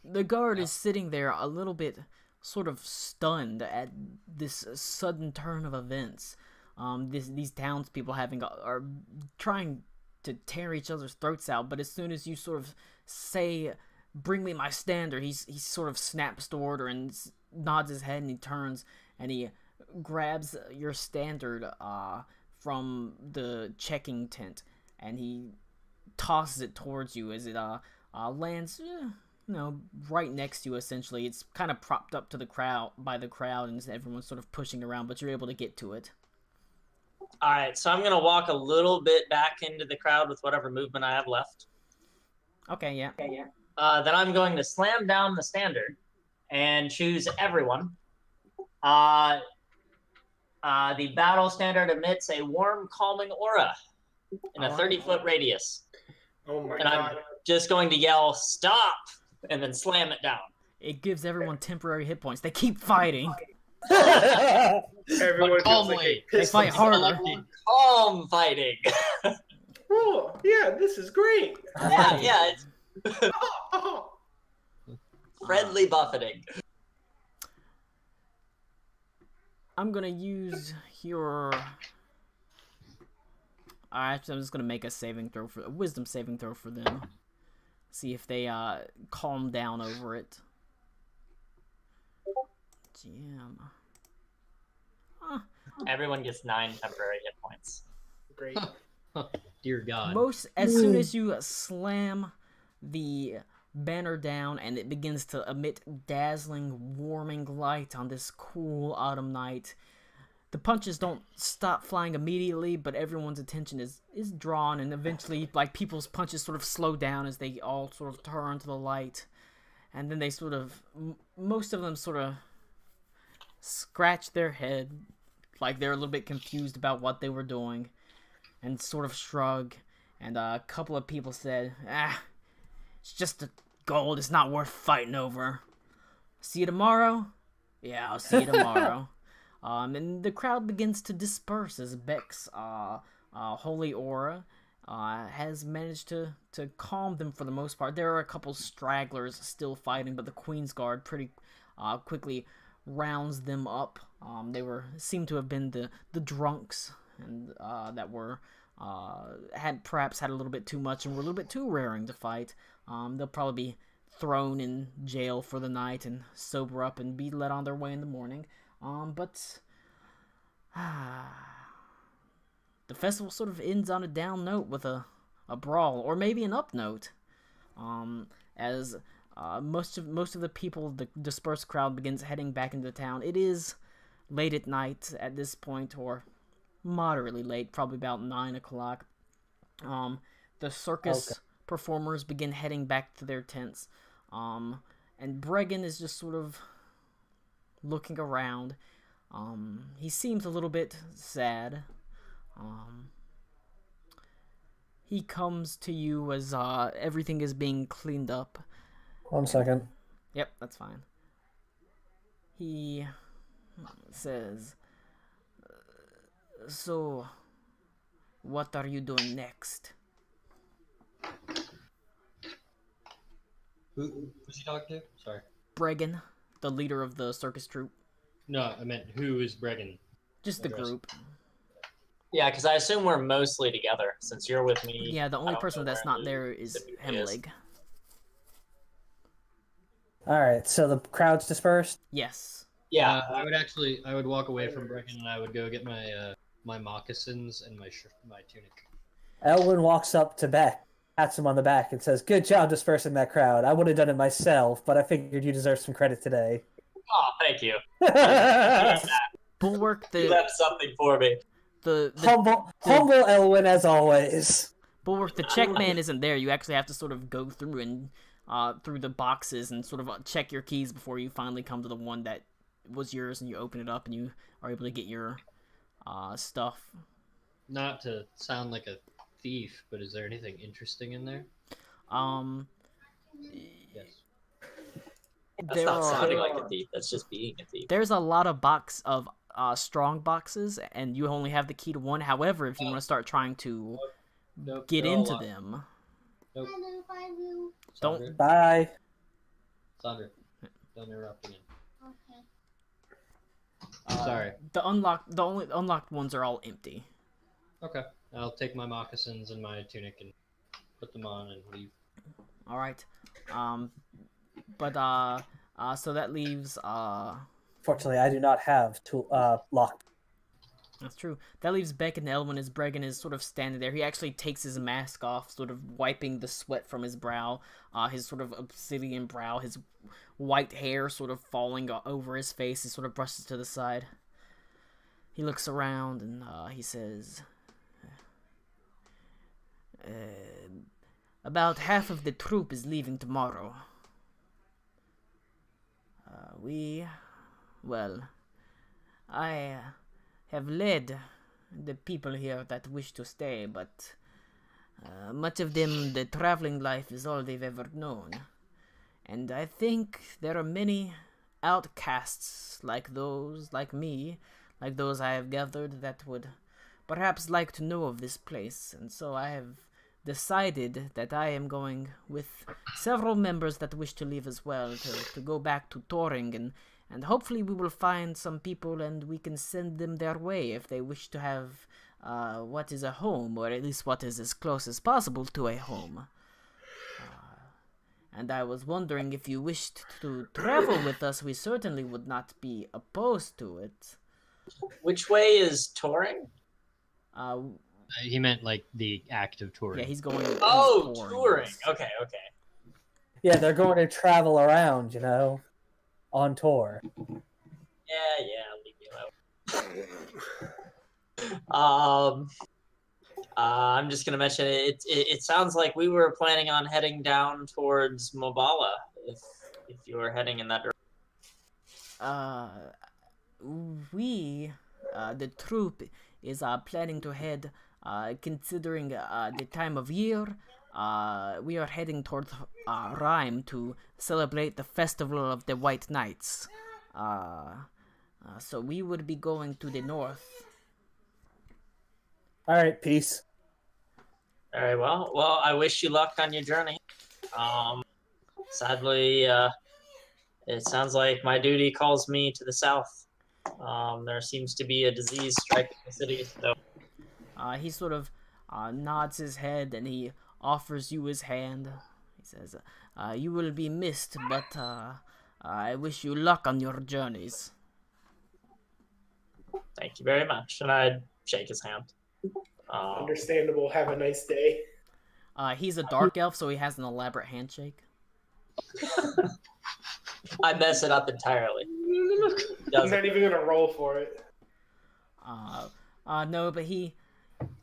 [SPEAKER 1] The guard is sitting there a little bit sort of stunned at this sudden turn of events. These townspeople are trying to tear each other's throats out, but as soon as you sort of say, "Bring me my standard," he sort of snaps to order and nods his head, and he turns and he grabs your standard from the checking tent, and he tosses it towards you as it lands right next to you. Essentially, it's kind of propped up to the crowd and everyone's sort of pushing around, but you're able to get to it.
[SPEAKER 5] All right, so I'm gonna walk a little bit back into the crowd with whatever movement I have left.
[SPEAKER 1] Okay, yeah.
[SPEAKER 5] Then I'm going to slam down the standard and choose everyone. The battle standard emits a warm, calming aura in a 30-foot radius.
[SPEAKER 4] Oh my
[SPEAKER 5] And
[SPEAKER 4] god.
[SPEAKER 5] I'm just going to yell, "Stop!" and then slam it down.
[SPEAKER 1] It gives everyone temporary hit points. They keep fighting.
[SPEAKER 4] Everyone
[SPEAKER 3] But
[SPEAKER 4] feels like
[SPEAKER 3] calmly.
[SPEAKER 4] a
[SPEAKER 1] They
[SPEAKER 4] pistol.
[SPEAKER 1] fight harder.
[SPEAKER 5] Calm fighting.
[SPEAKER 4] Oh, yeah, this is great.
[SPEAKER 5] yeah, it's
[SPEAKER 4] Oh.
[SPEAKER 5] friendly buffeting.
[SPEAKER 1] I'm gonna use your. Actually, I'm just gonna make a wisdom saving throw for them. See if they calm down over it. Jam.
[SPEAKER 5] Everyone gets 9 temporary hit points.
[SPEAKER 4] Great.
[SPEAKER 3] Dear God.
[SPEAKER 1] As soon as you slam the banner down and it begins to emit dazzling, warming light on this cool autumn night, the punches don't stop flying immediately, but everyone's attention is drawn, and eventually, like, people's punches sort of slow down as they all sort of turn to the light, and then they sort of, most of them sort of scratch their head, like they're a little bit confused about what they were doing, and sort of shrug, and a couple of people said, it's just a gold, it's not worth fighting over. See you tomorrow? Yeah, I'll see you tomorrow. And the crowd begins to disperse as Beck's holy aura has managed to calm them for the most part. There are a couple stragglers still fighting, but the Queen's Guard pretty quickly rounds them up. They seem to have been the drunks and that were had a little bit too much and were a little bit too raring to fight. They'll probably be thrown in jail for the night and sober up and be led on their way in the morning. But the festival sort of ends on a down note with a brawl, or maybe an up note, as most of the people, the dispersed crowd, begins heading back into town. It is late at night at this point, or moderately late, probably about 9 o'clock. The circus performers begin heading back to their tents, and Bregan is just sort of looking around. He seems a little bit sad. He comes to you as everything is being cleaned up.
[SPEAKER 2] 1 second.
[SPEAKER 1] Yep, that's fine. He says, so, what are you doing next?
[SPEAKER 3] Who's he talking to? Sorry.
[SPEAKER 1] Bregan, the leader of the circus troupe.
[SPEAKER 3] No, I meant who is Bregan?
[SPEAKER 1] Just the group.
[SPEAKER 5] Yeah, because I assume we're mostly together since you're with me.
[SPEAKER 1] Yeah, the only person that's not there is Hemlig.
[SPEAKER 2] All right, so the crowd's dispersed.
[SPEAKER 1] Yes.
[SPEAKER 5] Yeah.
[SPEAKER 3] I would walk away from Bregan and I would go get my my moccasins and my tunic.
[SPEAKER 2] Elwyn walks up to Beck, pats him on the back, and says, "Good job dispersing that crowd. I would have done it myself, but I figured you deserve some credit today."
[SPEAKER 5] Oh, thank you.
[SPEAKER 1] Bulwark,
[SPEAKER 5] You left something for me.
[SPEAKER 1] the
[SPEAKER 2] Humble Elwyn as always.
[SPEAKER 1] Bulwark, the check man isn't there. You actually have to sort of go through and through the boxes and sort of check your keys before you finally come to the one that was yours, and you open it up and you are able to get your stuff.
[SPEAKER 3] Not to sound like a thief, but is there anything interesting in there? Yes.
[SPEAKER 5] That's not sounding like a thief. That's just being a thief.
[SPEAKER 1] There's a lot of strong boxes, and you only have the key to one. However, if you want to start trying to
[SPEAKER 3] Nope,
[SPEAKER 1] get
[SPEAKER 3] they're all
[SPEAKER 1] into
[SPEAKER 3] locked.
[SPEAKER 1] them,
[SPEAKER 3] Nope.
[SPEAKER 1] Don't-
[SPEAKER 3] Sandra?
[SPEAKER 2] Bye.
[SPEAKER 3] Sandra, don't interrupt again.
[SPEAKER 1] Okay.
[SPEAKER 3] Sorry.
[SPEAKER 1] The only unlocked ones are all empty.
[SPEAKER 3] Okay. I'll take my moccasins and my tunic and put them on and leave.
[SPEAKER 1] All right. So that leaves
[SPEAKER 2] Fortunately, I do not have lock.
[SPEAKER 1] That's true. That leaves Beck and Elwyn as Bregan is sort of standing there. He actually takes his mask off, sort of wiping the sweat from his brow, his sort of obsidian brow, his white hair sort of falling over his face. He sort of brushes to the side. He looks around and he says, about half of the troop is leaving tomorrow. I have led the people here that wish to stay, but much of them, the traveling life is all they've ever known. And I think there are many outcasts like those, like me, like those I have gathered that would perhaps like to know of this place. And so I have decided that I am going with several members that wish to leave as well to go back to touring, and hopefully we will find some people and we can send them their way if they wish to have what is a home, or at least what is as close as possible to a home. And I was wondering if you wished to travel with us, we certainly would not be opposed to it.
[SPEAKER 5] Which way is touring?
[SPEAKER 3] He meant like the act of touring.
[SPEAKER 1] Yeah, he's going.
[SPEAKER 5] Oh,
[SPEAKER 1] he's
[SPEAKER 5] touring.
[SPEAKER 1] yes.
[SPEAKER 5] Okay.
[SPEAKER 2] Yeah, they're going to travel around, on tour.
[SPEAKER 5] Yeah, leave me alone. I'm just gonna mention it. It sounds like we were planning on heading down towards Mobala. If you were heading in that direction.
[SPEAKER 1] The troop is planning to head, considering the time of year, we are heading towards Rhyme to celebrate the festival of the White Knights. So we would be going to the north.
[SPEAKER 2] All right, peace.
[SPEAKER 5] All right. Well, I wish you luck on your journey. Sadly, it sounds like my duty calls me to the south. There seems to be a disease striking the city. So
[SPEAKER 1] He sort of nods his head and he offers you his hand. He says, "You will be missed, but I wish you luck on your journeys."
[SPEAKER 5] thank you very much, and I'd shake his hand.
[SPEAKER 4] Understandable. Have a nice day.
[SPEAKER 1] He's a dark elf, so he has an elaborate handshake.
[SPEAKER 5] I mess it up entirely.
[SPEAKER 4] I'm not even gonna roll for it.
[SPEAKER 1] No, but he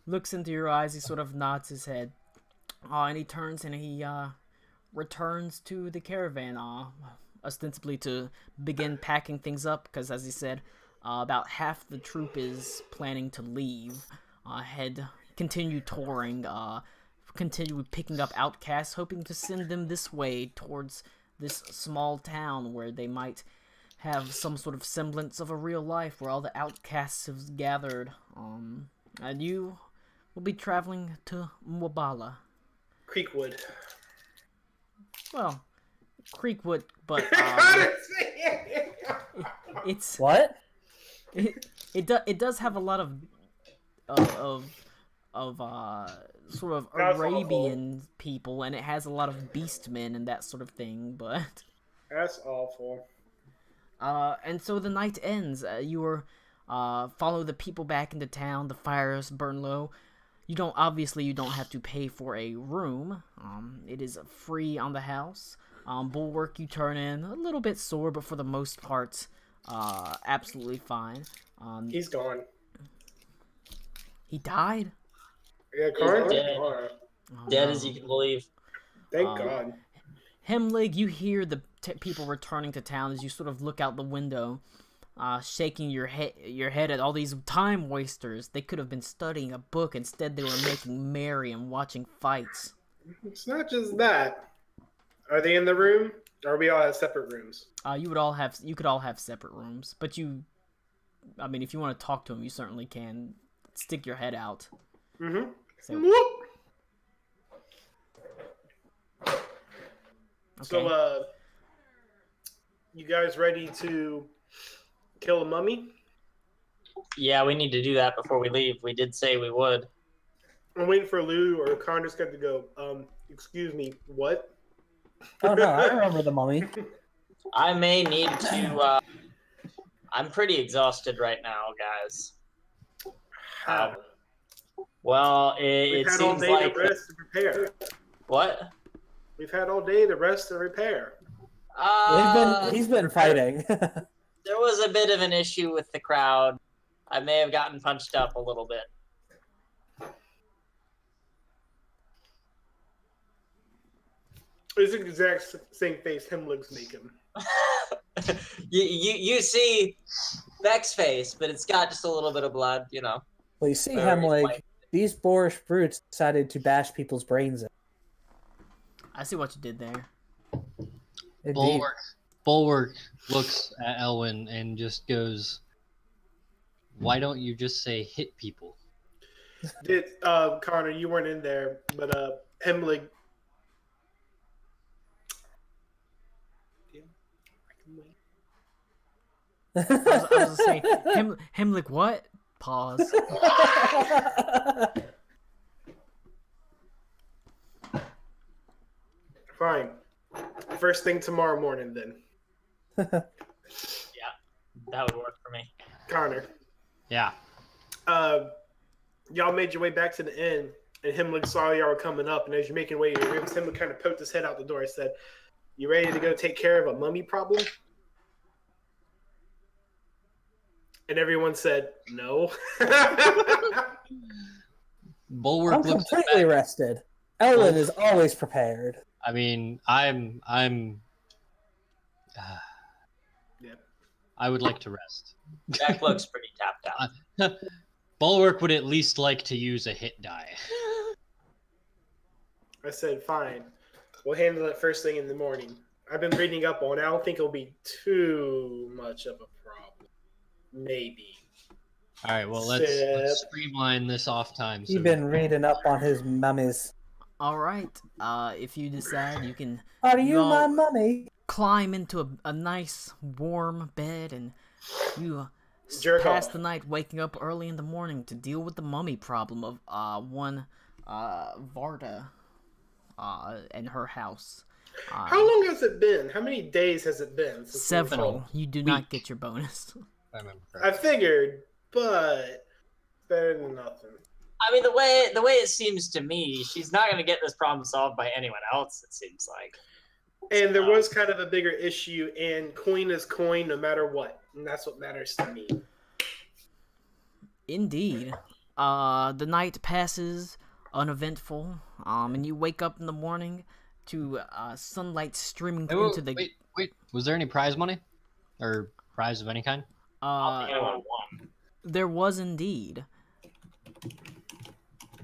[SPEAKER 1] looks into your eyes. He sort of nods his head, and he turns and he returns to the caravan, ostensibly to begin packing things up. Because, as he said, about half the troop is planning to leave, continue touring, continue picking up outcasts, hoping to send them this way towards this small town where they might have some sort of semblance of a real life where all the outcasts have gathered. And you will be traveling to Mwabala.
[SPEAKER 4] Creekwood.
[SPEAKER 1] Well, Creekwood, but it's
[SPEAKER 2] What?
[SPEAKER 1] it does have a lot of sort of
[SPEAKER 4] That's
[SPEAKER 1] Arabian people, and it has a lot of beastmen and that sort of thing. But
[SPEAKER 4] That's awful.
[SPEAKER 1] and so the night ends. You follow the people back into town. The fires burn low. You don't have to pay for a room. It is free on the house. Bulwark, you turn in a little bit sore, but for the most part, absolutely fine.
[SPEAKER 4] He's gone.
[SPEAKER 1] He died.
[SPEAKER 4] Yeah, Karn?
[SPEAKER 5] dead.
[SPEAKER 1] Oh,
[SPEAKER 5] Dead
[SPEAKER 1] no.
[SPEAKER 5] as you can believe.
[SPEAKER 4] Thank God.
[SPEAKER 1] Hemlig, you hear the people returning to town as you sort of look out the window, shaking your head at all these time wasters. They could have been studying a book. Instead, they were making merry and watching fights.
[SPEAKER 4] It's not just that. Are they in the room? Or we all have separate rooms?
[SPEAKER 1] You could all have separate rooms, but if you want to talk to them, you certainly can. Stick your head out.
[SPEAKER 4] Mm-hmm.
[SPEAKER 1] So,
[SPEAKER 4] So, you guys ready to kill a mummy?
[SPEAKER 5] Yeah, we need to do that before we leave. We did say we would.
[SPEAKER 4] I'm waiting for Lou or Connor's got to go. Excuse me, what?
[SPEAKER 2] Oh no, I remember the mummy.
[SPEAKER 5] I may need to. I'm pretty exhausted right now, guys.
[SPEAKER 4] How?
[SPEAKER 5] Well,
[SPEAKER 4] We've
[SPEAKER 5] it
[SPEAKER 4] had all
[SPEAKER 5] seems
[SPEAKER 4] day
[SPEAKER 5] like
[SPEAKER 4] to rest and prepare.
[SPEAKER 5] what?
[SPEAKER 4] We've had all day to rest and repair.
[SPEAKER 2] He's been fighting.
[SPEAKER 5] There was a bit of an issue with the crowd. I may have gotten punched up a little bit.
[SPEAKER 4] It's the exact same face Hemlig's making.
[SPEAKER 5] you see Beck's face, but it's got just a little bit of blood, you know.
[SPEAKER 2] Well, you see,
[SPEAKER 5] Very
[SPEAKER 2] Hemlig,
[SPEAKER 5] white.
[SPEAKER 2] these boorish brutes decided to bash people's brains in.
[SPEAKER 1] I see what you did there.
[SPEAKER 2] Indeed.
[SPEAKER 6] Bulwark looks at Elwyn and just goes, "Why don't you just say hit people?"
[SPEAKER 4] Connor, you weren't in there, but Hemlig.
[SPEAKER 1] I was gonna say, Hemlig, what? Pause.
[SPEAKER 4] Fine. First thing tomorrow morning, then.
[SPEAKER 5] Yeah, that would work for me.
[SPEAKER 4] Connor.
[SPEAKER 6] Yeah.
[SPEAKER 4] Y'all made your way back to the inn, and Hemlig saw y'all were coming up, and as you're making way to your rooms, Hemlig kind of poked his head out the door and said, "You ready to go take care of a mummy problem?" And everyone said no.
[SPEAKER 6] Bulwark
[SPEAKER 2] I'm
[SPEAKER 6] looks
[SPEAKER 2] completely
[SPEAKER 6] back.
[SPEAKER 2] rested. Ellen is always prepared.
[SPEAKER 6] I mean, I'm.
[SPEAKER 4] Yep.
[SPEAKER 6] I would like to rest.
[SPEAKER 5] Jack looks pretty tapped out.
[SPEAKER 6] Bulwark would at least like to use a hit die.
[SPEAKER 4] I said, fine. We'll handle it first thing in the morning. I've been reading up on it. I don't think it'll be too much of a problem. Maybe.
[SPEAKER 6] All right, well, let's streamline this off time.
[SPEAKER 2] You've been reading up on his mummies.
[SPEAKER 1] All right. If you decide, you can
[SPEAKER 2] Are you
[SPEAKER 1] all
[SPEAKER 2] my mummy?
[SPEAKER 1] climb into a nice warm bed, and you
[SPEAKER 4] Jerk
[SPEAKER 1] pass
[SPEAKER 4] off.
[SPEAKER 1] the night waking up early in the morning to deal with the mummy problem of one Varda and her house.
[SPEAKER 4] How long has it been? How many days has it been? Since
[SPEAKER 1] Several. You do not get your bonus.
[SPEAKER 6] I remember
[SPEAKER 4] I
[SPEAKER 6] correctly.
[SPEAKER 4] figured, but better than nothing.
[SPEAKER 5] I mean, the way it seems to me, she's not going to get this problem solved by anyone else. It seems like.
[SPEAKER 4] And there was kind of a bigger issue, and coin is coin no matter what. And that's what matters to me.
[SPEAKER 1] Indeed. The night passes uneventful, and you wake up in the morning to sunlight streaming
[SPEAKER 6] Hey,
[SPEAKER 1] into the.
[SPEAKER 6] wait. Was there any prize money? Or prize of any kind?
[SPEAKER 5] Anyone won.
[SPEAKER 1] There was indeed.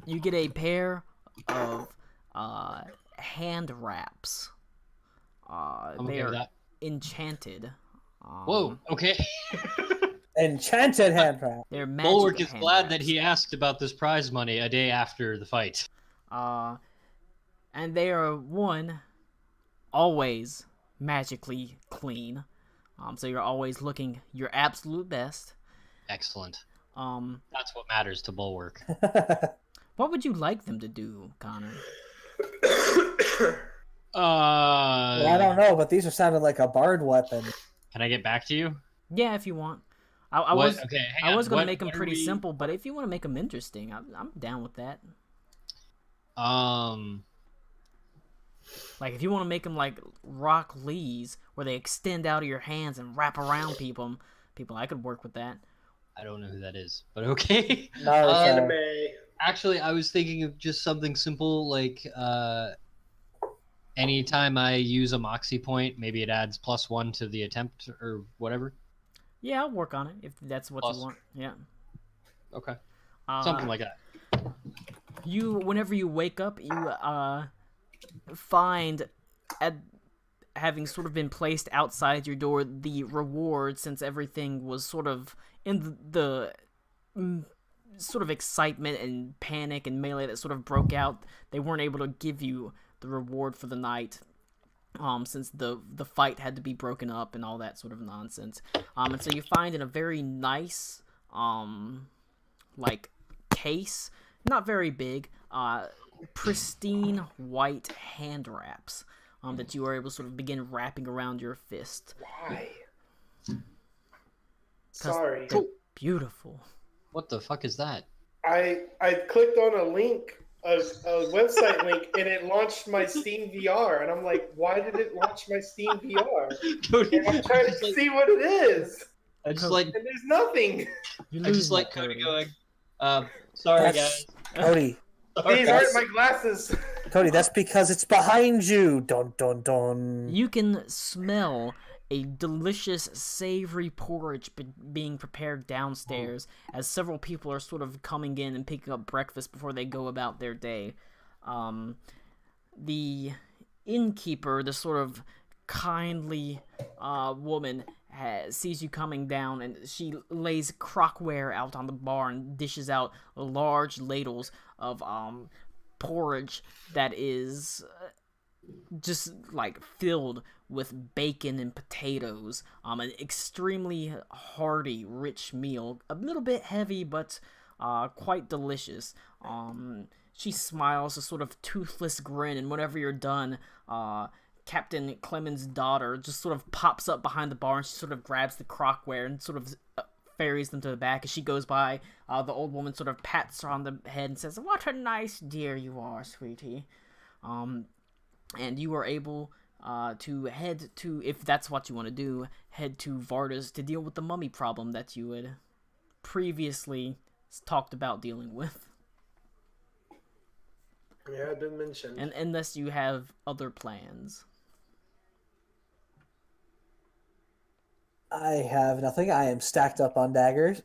[SPEAKER 1] You get a pair of hand wraps.
[SPEAKER 6] I'm
[SPEAKER 1] They
[SPEAKER 6] okay with
[SPEAKER 1] are
[SPEAKER 6] that.
[SPEAKER 1] enchanted.
[SPEAKER 6] Whoa, okay.
[SPEAKER 2] Enchanted hand wrap.
[SPEAKER 1] They're magic
[SPEAKER 6] Bulwark is
[SPEAKER 1] hand
[SPEAKER 6] glad
[SPEAKER 1] wraps.
[SPEAKER 6] that he asked about this prize money a day after the fight.
[SPEAKER 1] And they are always magically clean. So you're always looking your absolute best.
[SPEAKER 6] Excellent.
[SPEAKER 1] Um,
[SPEAKER 6] That's what matters to Bulwark.
[SPEAKER 1] what would you like them to do, Connor?
[SPEAKER 2] Well, I don't know, but these are sounding like a bard weapon.
[SPEAKER 6] Can I get back to you?
[SPEAKER 1] Yeah, if you want. I
[SPEAKER 6] What-
[SPEAKER 1] was
[SPEAKER 6] okay, hang
[SPEAKER 1] I
[SPEAKER 6] on.
[SPEAKER 1] was gonna
[SPEAKER 6] What-
[SPEAKER 1] make them
[SPEAKER 6] what are
[SPEAKER 1] pretty
[SPEAKER 6] we-
[SPEAKER 1] simple, but if you want to make them interesting, I'm down with that. Like if you want to make them like Rock Lee's, where they extend out of your hands and wrap around people, I could work with that.
[SPEAKER 6] I don't know who that is, but okay.
[SPEAKER 2] Naruto.
[SPEAKER 4] Anime.
[SPEAKER 6] Actually, I was thinking of just something simple like anytime I use a moxie point, maybe it adds +1 to the attempt or whatever.
[SPEAKER 1] Yeah, I'll work on it if that's what
[SPEAKER 6] Plus.
[SPEAKER 1] you want. Yeah.
[SPEAKER 6] Okay. Something like that.
[SPEAKER 1] Whenever you wake up, you find having sort of been placed outside your door the reward, since everything was sort of in the sort of excitement and panic and melee that sort of broke out. They weren't able to give you the reward for the night, since the fight had to be broken up and all that sort of nonsense. And so you find in a very nice like case, not very big, pristine white hand wraps that you are able to sort of begin wrapping around your fist.
[SPEAKER 4] Why? Sorry.
[SPEAKER 1] They're beautiful.
[SPEAKER 6] What the fuck is that?
[SPEAKER 4] I clicked on a link, a website link, and it launched my Steam VR. And I'm like, why did it launch my Steam VR? And I'm trying to see what it is.
[SPEAKER 6] I just like
[SPEAKER 4] And there's nothing.
[SPEAKER 1] You
[SPEAKER 6] I
[SPEAKER 1] lose
[SPEAKER 6] just like
[SPEAKER 1] that,
[SPEAKER 6] Cody
[SPEAKER 1] Cody.
[SPEAKER 6] going. Sorry
[SPEAKER 2] That's-
[SPEAKER 6] guys.
[SPEAKER 2] Cody,
[SPEAKER 6] Sorry.
[SPEAKER 4] These aren't my glasses.
[SPEAKER 2] Cody, that's because it's behind you. Dun dun dun.
[SPEAKER 1] You can smell a delicious, savory porridge being prepared downstairs as several people are sort of coming in and picking up breakfast before they go about their day. The innkeeper, the sort of kindly woman, sees you coming down, and she lays crockware out on the bar and dishes out large ladles of porridge that is just like filled with bacon and potatoes. An extremely hearty, rich meal, a little bit heavy, but quite delicious. She smiles a sort of toothless grin, and whenever you're done, Captain Clement's daughter just sort of pops up behind the bar, and she sort of grabs the crockware and sort of ferries them to the back. As she goes by, the old woman sort of pats her on the head and says, "What a nice dear you are, sweetie." And you are able to head to, if that's what you want to do, head to Varda's to deal with the mummy problem that you had previously talked about dealing with.
[SPEAKER 4] Yeah, it been mentioned.
[SPEAKER 1] And unless you have other plans.
[SPEAKER 2] I have nothing. I am stocked up on daggers.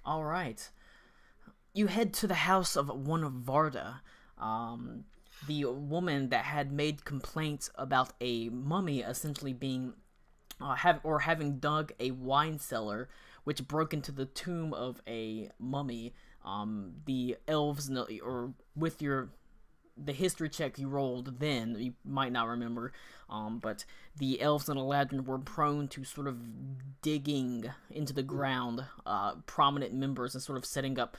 [SPEAKER 1] All right. You head to the house of one of Varda, the woman that had made complaints about a mummy essentially being, having dug a wine cellar, which broke into the tomb of a mummy. The elves, or with the history check you rolled then, you might not remember, but the elves and Aladdin were prone to sort of digging into the ground, prominent members, and sort of setting up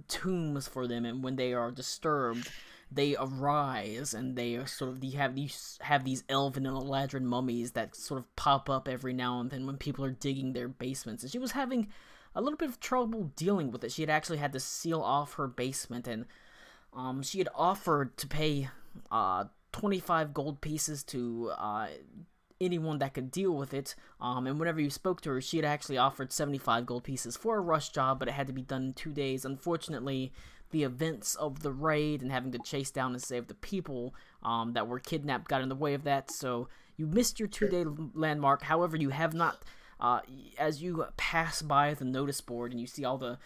[SPEAKER 1] tombs for them, and when they are disturbed, they arise, and they are sort of, have these elven and Aladdin mummies that sort of pop up every now and then when people are digging their basements, and she was having a little bit of trouble dealing with it. She had actually had to seal off her basement, and she had offered to pay 25 gold pieces to anyone that could deal with it, and whenever you spoke to her, she had actually offered 75 gold pieces for a rush job, but it had to be done in 2 days. Unfortunately, the events of the raid and having to chase down and save the people that were kidnapped got in the way of that, so you missed your 2-day landmark. However, you have not, as you pass by the notice board and you see all the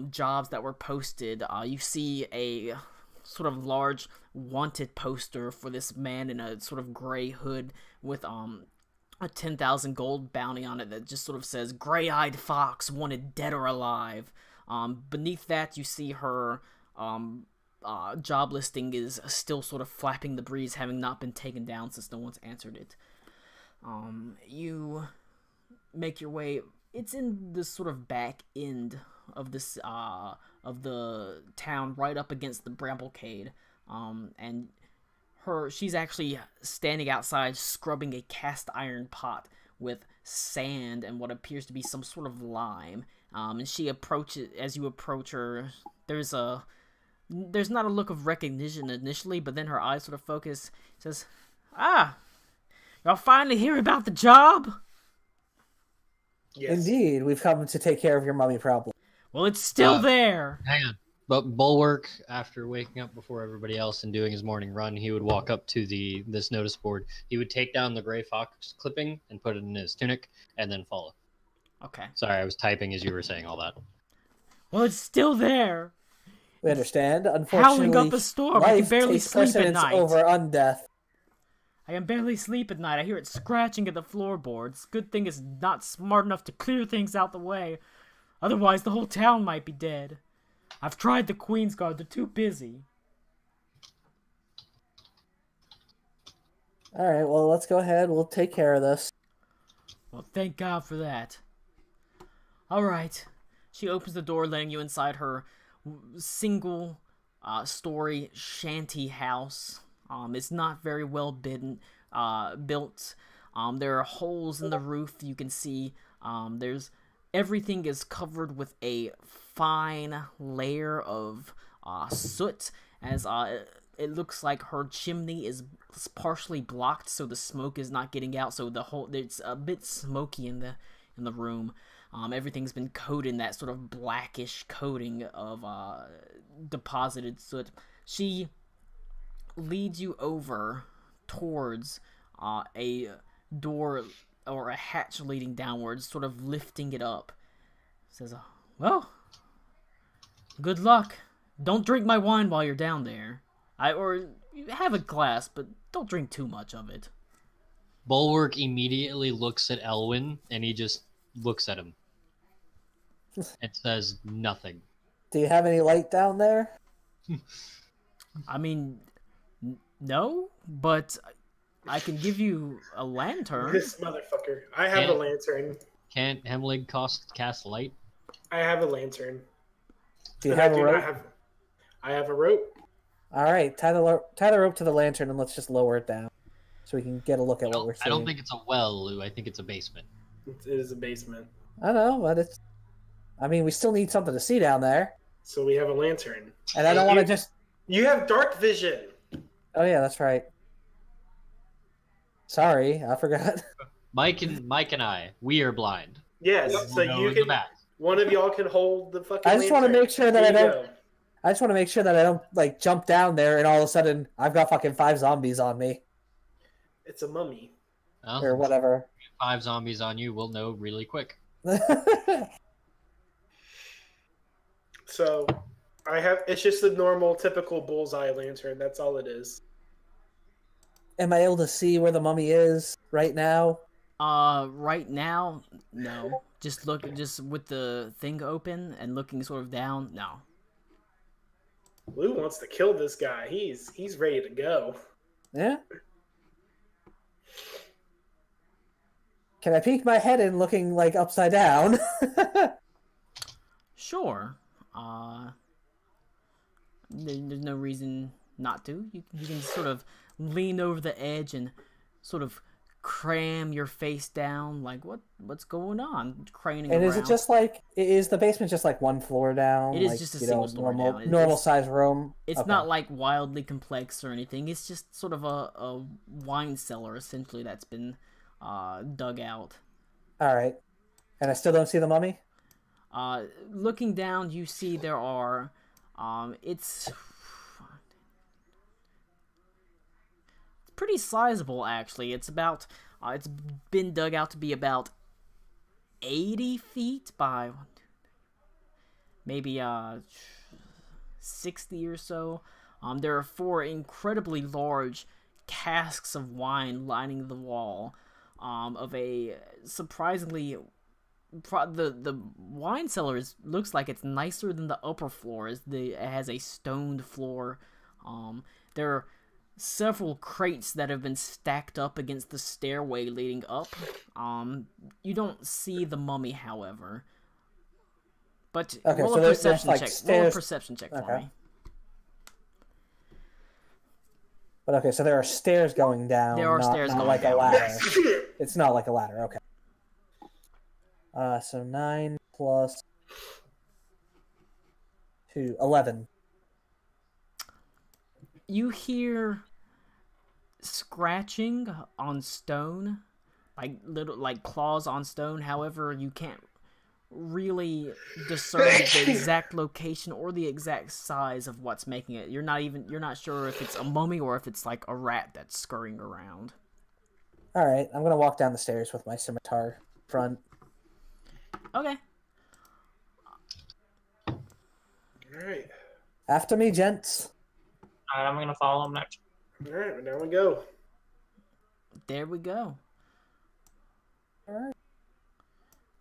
[SPEAKER 1] jobs that were posted, you see a sort of large wanted poster for this man in a sort of gray hood with a 10,000 gold bounty on it that just sort of says "Gray-eyed Fox wanted dead or alive." Beneath that, you see her job listing is still sort of flapping the breeze, having not been taken down since no one's answered it. You make your way. It's in the sort of back end of this of the town, right up against the Bramblecade, and she's actually standing outside scrubbing a cast iron pot with sand and what appears to be some sort of lime. And she approaches, as you approach her, there's not a look of recognition initially, but then her eyes sort of focus. Says, "Ah, y'all finally hear about the job?"
[SPEAKER 4] Yes.
[SPEAKER 2] Indeed, we've come to take care of your mummy problem.
[SPEAKER 1] Well, it's still there.
[SPEAKER 6] Hang on. But Bulwark, after waking up before everybody else and doing his morning run, he would walk up to this notice board. He would take down the gray fox clipping and put it in his tunic, and then follow.
[SPEAKER 1] Okay.
[SPEAKER 6] Sorry, I was typing as you were saying all that.
[SPEAKER 1] Well, it's still there.
[SPEAKER 2] We understand.
[SPEAKER 1] Howling
[SPEAKER 2] Unfortunately,
[SPEAKER 1] up a storm. I can
[SPEAKER 2] life
[SPEAKER 1] barely
[SPEAKER 2] takes
[SPEAKER 1] sleep at
[SPEAKER 2] precedence
[SPEAKER 1] night.
[SPEAKER 2] over undeath.
[SPEAKER 1] I can barely sleep at night. I hear it scratching at the floorboards. Good thing it's not smart enough to clear things out the way. Otherwise, the whole town might be dead. I've tried the Queen's Guard. They're too busy.
[SPEAKER 2] All right, well, let's go ahead. We'll take care of this.
[SPEAKER 1] Well, thank God for that. All right. She opens the door, letting you inside her single story shanty house. It's not very well built. There are holes in the roof. You can see everything is covered with a fine layer of soot, as it looks like her chimney is partially blocked, so the smoke is not getting out. So it's a bit smoky in the room. Everything's been coated in that sort of blackish coating of deposited soot. She leads you over towards a door or a hatch leading downwards, sort of lifting it up. Says, "Well, good luck. Don't drink my wine while you're down there. Or have a glass, but don't drink too much of it."
[SPEAKER 6] Bulwark immediately looks at Elwyn, and he just looks at him. And says nothing.
[SPEAKER 2] Do you have any light down there?
[SPEAKER 1] I mean, no, but I can give you a lantern.
[SPEAKER 4] This motherfucker. I have a lantern.
[SPEAKER 6] Can't Hemlig cast light?
[SPEAKER 4] I have a lantern.
[SPEAKER 2] Do you
[SPEAKER 4] And
[SPEAKER 2] have
[SPEAKER 4] I
[SPEAKER 2] a
[SPEAKER 4] do
[SPEAKER 2] rope?
[SPEAKER 4] not have. I have a rope.
[SPEAKER 2] All right, tie the rope to the lantern and let's just lower it down so we can get a look at what we're seeing.
[SPEAKER 6] I don't think it's a well, Lou. I think it's a basement.
[SPEAKER 4] It is a basement.
[SPEAKER 2] I know, but it's... I mean, we still need something to see down there.
[SPEAKER 4] So we have a lantern.
[SPEAKER 2] And I don't want to just...
[SPEAKER 4] You have dark vision.
[SPEAKER 2] Oh, yeah, that's right. Sorry, I forgot.
[SPEAKER 6] Mike and I, we are blind.
[SPEAKER 4] Yes,
[SPEAKER 6] We'll
[SPEAKER 4] so
[SPEAKER 6] go
[SPEAKER 4] you
[SPEAKER 6] in the
[SPEAKER 4] can.
[SPEAKER 6] back.
[SPEAKER 4] One of y'all can hold the fucking.
[SPEAKER 2] I just want to
[SPEAKER 4] lantern.
[SPEAKER 2] make sure that
[SPEAKER 4] There
[SPEAKER 2] I
[SPEAKER 4] you
[SPEAKER 2] don't.
[SPEAKER 4] go.
[SPEAKER 2] I just want to make sure that I don't like jump down there and all of a sudden I've got fucking 5 zombies on me
[SPEAKER 4] It's a mummy.
[SPEAKER 6] Well,
[SPEAKER 2] or whatever.
[SPEAKER 6] 5 zombies on you, we'll know really quick.
[SPEAKER 4] So, I have. It's just a normal, typical bullseye lantern. That's all it is.
[SPEAKER 2] Am I able to see where the mummy is right now?
[SPEAKER 1] Right now, no. Just with the thing open and looking sort of down. No.
[SPEAKER 4] Blue wants to kill this guy. He's ready to go.
[SPEAKER 2] Yeah. Can I peek my head in looking like upside down?
[SPEAKER 1] Sure. There's no reason not to. You can sort of lean over the edge and sort of cram your face down. Like what's going on? Craning
[SPEAKER 2] And
[SPEAKER 1] around.
[SPEAKER 2] is it just like is the basement just like one floor down?
[SPEAKER 1] It is
[SPEAKER 2] like,
[SPEAKER 1] just a
[SPEAKER 2] you
[SPEAKER 1] single
[SPEAKER 2] know,
[SPEAKER 1] story
[SPEAKER 2] normal
[SPEAKER 1] down.
[SPEAKER 2] normal size room.
[SPEAKER 1] It's
[SPEAKER 2] Okay.
[SPEAKER 1] not like wildly complex or anything. It's just sort of a wine cellar essentially that's been dug out.
[SPEAKER 2] All right. And I still don't see the mummy?
[SPEAKER 1] Looking down, you see there are, it's pretty sizable actually. It's about, it's been dug out to be about 80 feet by maybe 60 or so. There are 4 incredibly large casks of wine lining the wall, of a surprisingly the wine cellar looks like it's nicer than the upper floor. It has a stoned floor. There are several crates that have been stacked up against the stairway leading up. You don't see the mummy, however. But
[SPEAKER 2] Okay,
[SPEAKER 1] roll
[SPEAKER 2] so
[SPEAKER 1] a
[SPEAKER 2] there's,
[SPEAKER 1] perception
[SPEAKER 2] like,
[SPEAKER 1] check. Roll a
[SPEAKER 2] stairs.
[SPEAKER 1] perception check for
[SPEAKER 2] Okay.
[SPEAKER 1] me.
[SPEAKER 2] But okay, so there are stairs going down.
[SPEAKER 1] There are
[SPEAKER 2] not,
[SPEAKER 1] stairs
[SPEAKER 2] not
[SPEAKER 1] going
[SPEAKER 2] like
[SPEAKER 1] down.
[SPEAKER 2] a ladder. It's not like a ladder. Okay. So 9 plus 2, 11.
[SPEAKER 1] You hear scratching on stone, like claws on stone. However, you can't really discern the exact location or the exact size of what's making it. You're not sure if it's a mummy or if it's like a rat that's scurrying around.
[SPEAKER 2] All right, I'm gonna walk down the stairs with my scimitar front.
[SPEAKER 1] Okay.
[SPEAKER 4] All right.
[SPEAKER 2] After me, gents.
[SPEAKER 5] All right, I'm gonna follow him next.
[SPEAKER 4] All right. Now we go.
[SPEAKER 1] There we go.
[SPEAKER 2] Alright.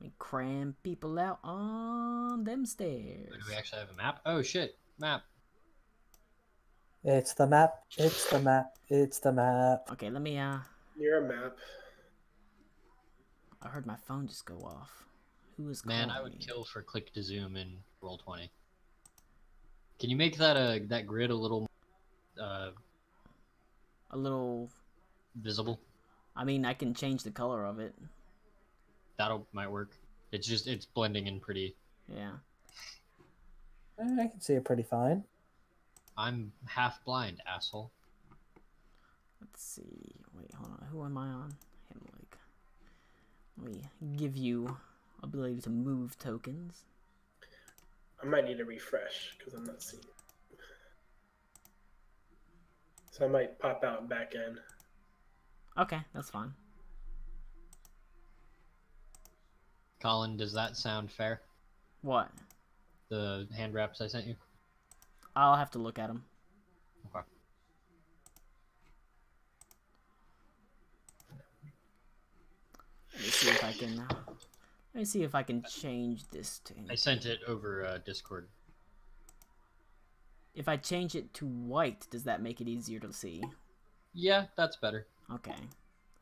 [SPEAKER 1] We cram people out on them stairs.
[SPEAKER 6] Do we actually have a map? Oh shit, map.
[SPEAKER 2] It's the map. It's the map. It's the map.
[SPEAKER 1] Okay, let me
[SPEAKER 4] Near a map.
[SPEAKER 1] I heard my phone just go off. Who is
[SPEAKER 6] Man, I
[SPEAKER 1] calling
[SPEAKER 6] would
[SPEAKER 1] me?
[SPEAKER 6] kill for click to zoom in Roll20. Can you make that that grid a little
[SPEAKER 1] A little.
[SPEAKER 6] visible?
[SPEAKER 1] I mean, I can change the color of it.
[SPEAKER 6] Might work. It's blending in pretty.
[SPEAKER 1] Yeah.
[SPEAKER 2] I can see it pretty fine.
[SPEAKER 6] I'm half blind, asshole.
[SPEAKER 1] Let's see. Wait, hold on. Who am I on? Hemlock. Let me give you ability to move tokens.
[SPEAKER 4] I might need a refresh because I'm not seeing it. So I might pop out and back in.
[SPEAKER 1] Okay, that's fine.
[SPEAKER 6] Colin, does that sound fair?
[SPEAKER 1] What?
[SPEAKER 6] The hand wraps I sent you?
[SPEAKER 1] I'll have to look at them.
[SPEAKER 6] Okay.
[SPEAKER 1] Let me see if I can. Let me see if I can change this to.
[SPEAKER 6] I sent it over Discord.
[SPEAKER 1] If I change it to white, does that make it easier to see?
[SPEAKER 6] Yeah, that's better.
[SPEAKER 1] Okay.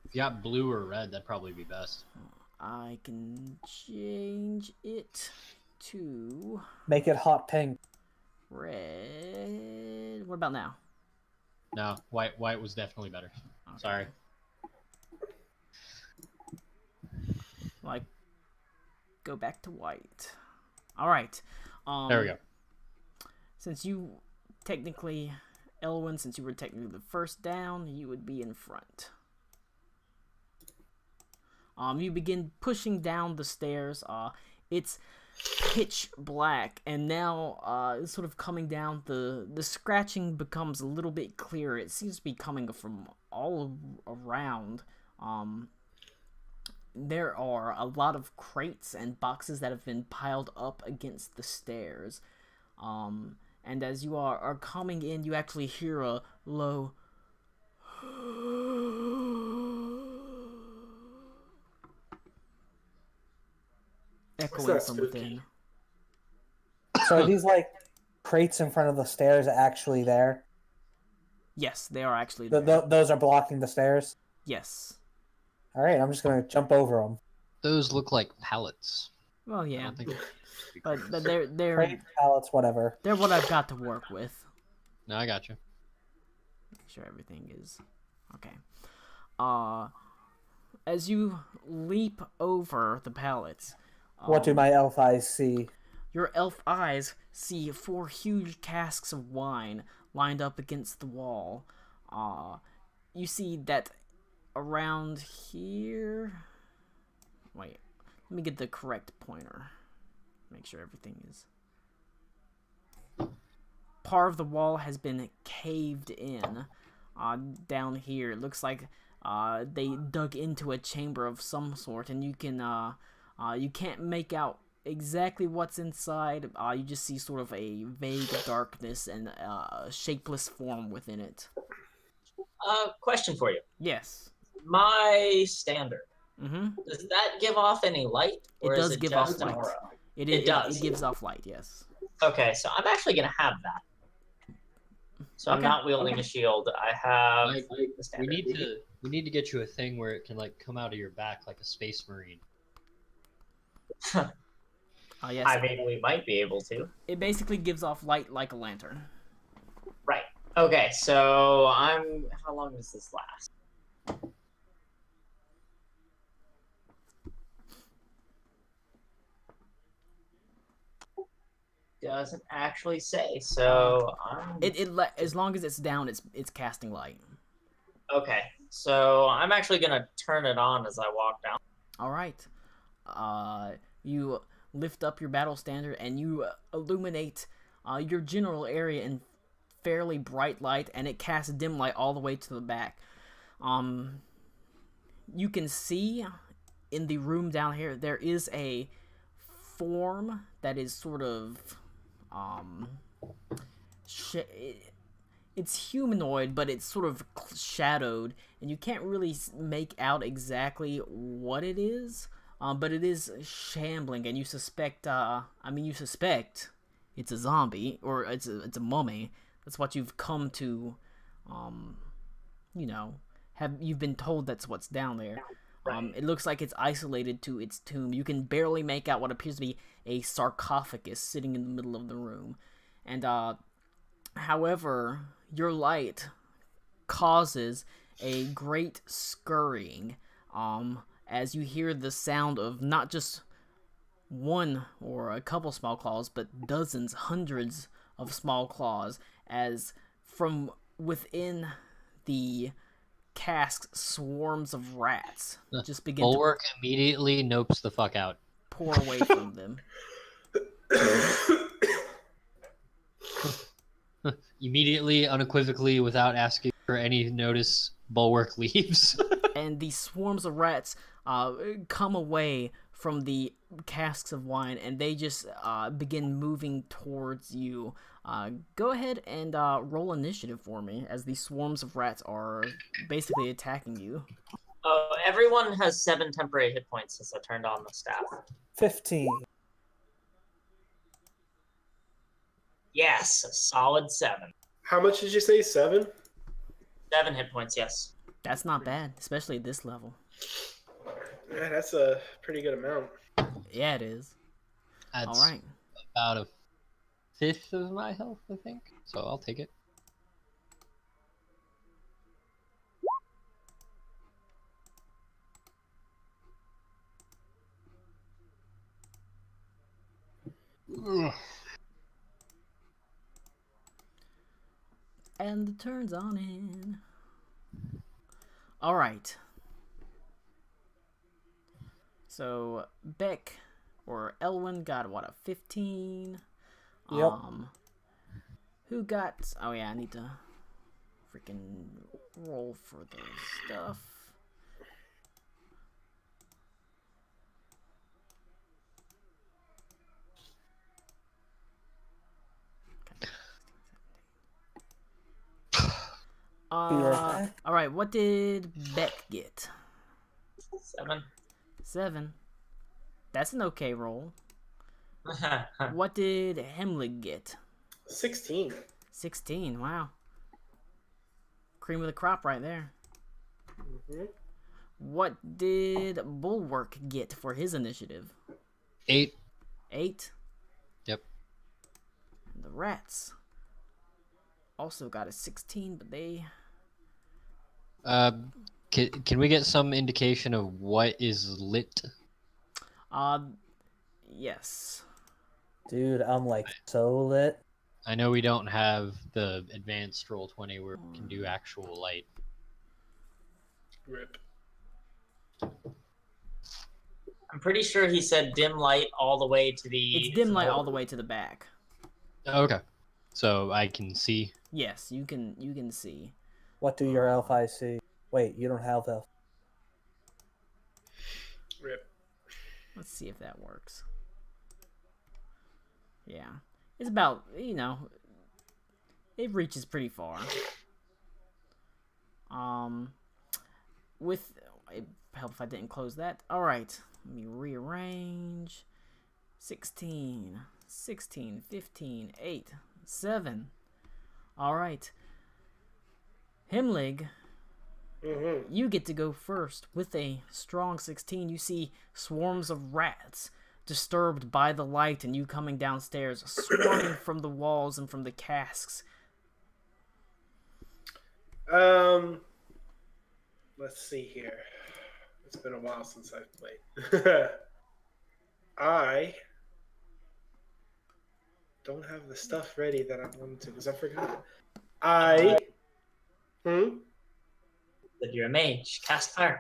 [SPEAKER 6] If you got blue or red, that'd probably be best.
[SPEAKER 1] I can change it to
[SPEAKER 2] Make it hot pink.
[SPEAKER 1] red. What about now?
[SPEAKER 6] No, white was definitely better.
[SPEAKER 1] Okay.
[SPEAKER 6] Sorry.
[SPEAKER 1] Like, go back to white. All right.
[SPEAKER 6] There we go.
[SPEAKER 1] Since you technically, Elwyn, since you were technically the first down, you would be in front. You begin pushing down the stairs. It's pitch black, and now it's sort of coming down. The scratching becomes a little bit clearer. It seems to be coming from all around. There are a lot of crates and boxes that have been piled up against the stairs. And as you are coming in, you actually hear a low echoing
[SPEAKER 4] not
[SPEAKER 1] from
[SPEAKER 4] spooky.
[SPEAKER 1] within.
[SPEAKER 2] So are these like crates in front of the stairs actually there?
[SPEAKER 1] Yes, they are actually there.
[SPEAKER 2] Those are blocking the stairs?
[SPEAKER 1] Yes.
[SPEAKER 2] All right, I'm just going to jump over them.
[SPEAKER 6] Those look like pallets.
[SPEAKER 1] Well,
[SPEAKER 6] I
[SPEAKER 1] yeah,
[SPEAKER 6] don't think.
[SPEAKER 1] but they're
[SPEAKER 2] Crates, pallets, whatever.
[SPEAKER 1] they're what I've got to work with.
[SPEAKER 6] No, I got you.
[SPEAKER 1] Make sure everything is okay. As you leap over the pallets,
[SPEAKER 2] What do my elf eyes see?
[SPEAKER 1] your elf eyes see 4 huge casks of wine lined up against the wall. You see that around here. Wait, let me get the correct pointer. Make sure everything is. Part of the wall has been caved in. Down here, it looks like they dug into a chamber of some sort, and you can't make out exactly what's inside. You just see sort of a vague darkness and a shapeless form within it.
[SPEAKER 5] Question for you.
[SPEAKER 1] Yes.
[SPEAKER 5] My standard.
[SPEAKER 1] Mm-hmm.
[SPEAKER 5] Does that give off any light? Or
[SPEAKER 1] It does
[SPEAKER 5] is it
[SPEAKER 1] give
[SPEAKER 5] just
[SPEAKER 1] off
[SPEAKER 5] an
[SPEAKER 1] light.
[SPEAKER 5] aura?
[SPEAKER 1] It
[SPEAKER 5] does.
[SPEAKER 1] It gives off light. Yes.
[SPEAKER 5] Okay, so I'm actually gonna have that. So I'm
[SPEAKER 1] Okay.
[SPEAKER 5] not wielding a shield. I have
[SPEAKER 6] Like,
[SPEAKER 5] the
[SPEAKER 6] we
[SPEAKER 5] standard.
[SPEAKER 6] need to get you a thing where it can like come out of your back like a space marine.
[SPEAKER 1] Yes.
[SPEAKER 5] I mean, we might be able to.
[SPEAKER 1] It basically gives off light like a lantern.
[SPEAKER 5] Right. Okay, so I'm. How long does this last? Doesn't actually say. So I'm.
[SPEAKER 1] As long as it's down, it's casting light.
[SPEAKER 5] Okay, so I'm actually gonna turn it on as I walk down.
[SPEAKER 1] All right. You lift up your battle standard and you illuminate your general area in fairly bright light, and it casts dim light all the way to the back. You can see in the room down here there is a form that is sort of it's humanoid, but it's sort of shadowed, and you can't really make out exactly what it is. But it is shambling, and you suspect. You suspect it's a zombie or it's a mummy. That's what you've come to. You've been told that's what's down there. It looks like it's isolated to its tomb. You can barely make out what appears to be a sarcophagus sitting in the middle of the room, and however, your light causes a great scurrying. As you hear the sound of not just one or a couple small claws, but dozens, hundreds of small claws, as from within the cask, swarms of rats just begin
[SPEAKER 6] Bulwark immediately nopes the fuck out.
[SPEAKER 1] to pour away from them.
[SPEAKER 6] Immediately, unequivocally, without asking for any notice, Bulwark leaves.
[SPEAKER 1] And these swarms of rats come away from the casks of wine, and they just begin moving towards you. Go ahead and roll initiative for me, as these swarms of rats are basically attacking you.
[SPEAKER 5] Everyone has 7 temporary hit points since I turned on the staff.
[SPEAKER 2] 15.
[SPEAKER 5] Yes, a solid 7.
[SPEAKER 4] How much did you say? 7?
[SPEAKER 5] 7 hit points, yes.
[SPEAKER 1] That's not bad, especially at this level.
[SPEAKER 4] Yeah, that's a pretty good amount.
[SPEAKER 1] Yeah, it is.
[SPEAKER 6] That's
[SPEAKER 1] All right.
[SPEAKER 6] about a fifth of my health, I think. So I'll take it. Ugh.
[SPEAKER 1] And the turn's on in. All right. So Beck or Elwin got what, a 15?
[SPEAKER 2] Yep.
[SPEAKER 1] Who got? Oh yeah, I need to freaking roll for the stuff. All right. What did Beck get?
[SPEAKER 5] 7.
[SPEAKER 1] 7. That's an okay roll. What did Hemlig get?
[SPEAKER 4] 16.
[SPEAKER 1] 16. Wow. Cream of the crop right there.
[SPEAKER 4] Mhm.
[SPEAKER 1] What did Bulwark get for his initiative?
[SPEAKER 6] 8.
[SPEAKER 1] 8.
[SPEAKER 6] Yep.
[SPEAKER 1] And the rats also got a 16, but they...
[SPEAKER 6] Can we get some indication of what is lit?
[SPEAKER 1] Yes.
[SPEAKER 2] Dude, I'm like so lit.
[SPEAKER 6] I know we don't have the advanced roll 20 where we can do actual light.
[SPEAKER 4] Rip.
[SPEAKER 5] I'm pretty sure he said dim light all the way to the.
[SPEAKER 1] It's dim light all the way to the back.
[SPEAKER 6] Okay, so I can see.
[SPEAKER 1] Yes, you can see.
[SPEAKER 2] What do your elf eyes see? Wait, you don't have elf.
[SPEAKER 4] Rip.
[SPEAKER 1] Let's see if that works. Yeah. It's about, it reaches pretty far. It help if I didn't close that. All right. Let me rearrange. 16, 15, 8, 7. All right. Himlig, you get to go first. With a strong 16, you see swarms of rats disturbed by the light and you coming downstairs, swarming from the walls and from the casks.
[SPEAKER 4] Let's see here. It's been a while since I've played. I don't have the stuff ready that I wanted to because I forgot.
[SPEAKER 5] That you're a mage. Cast fireball.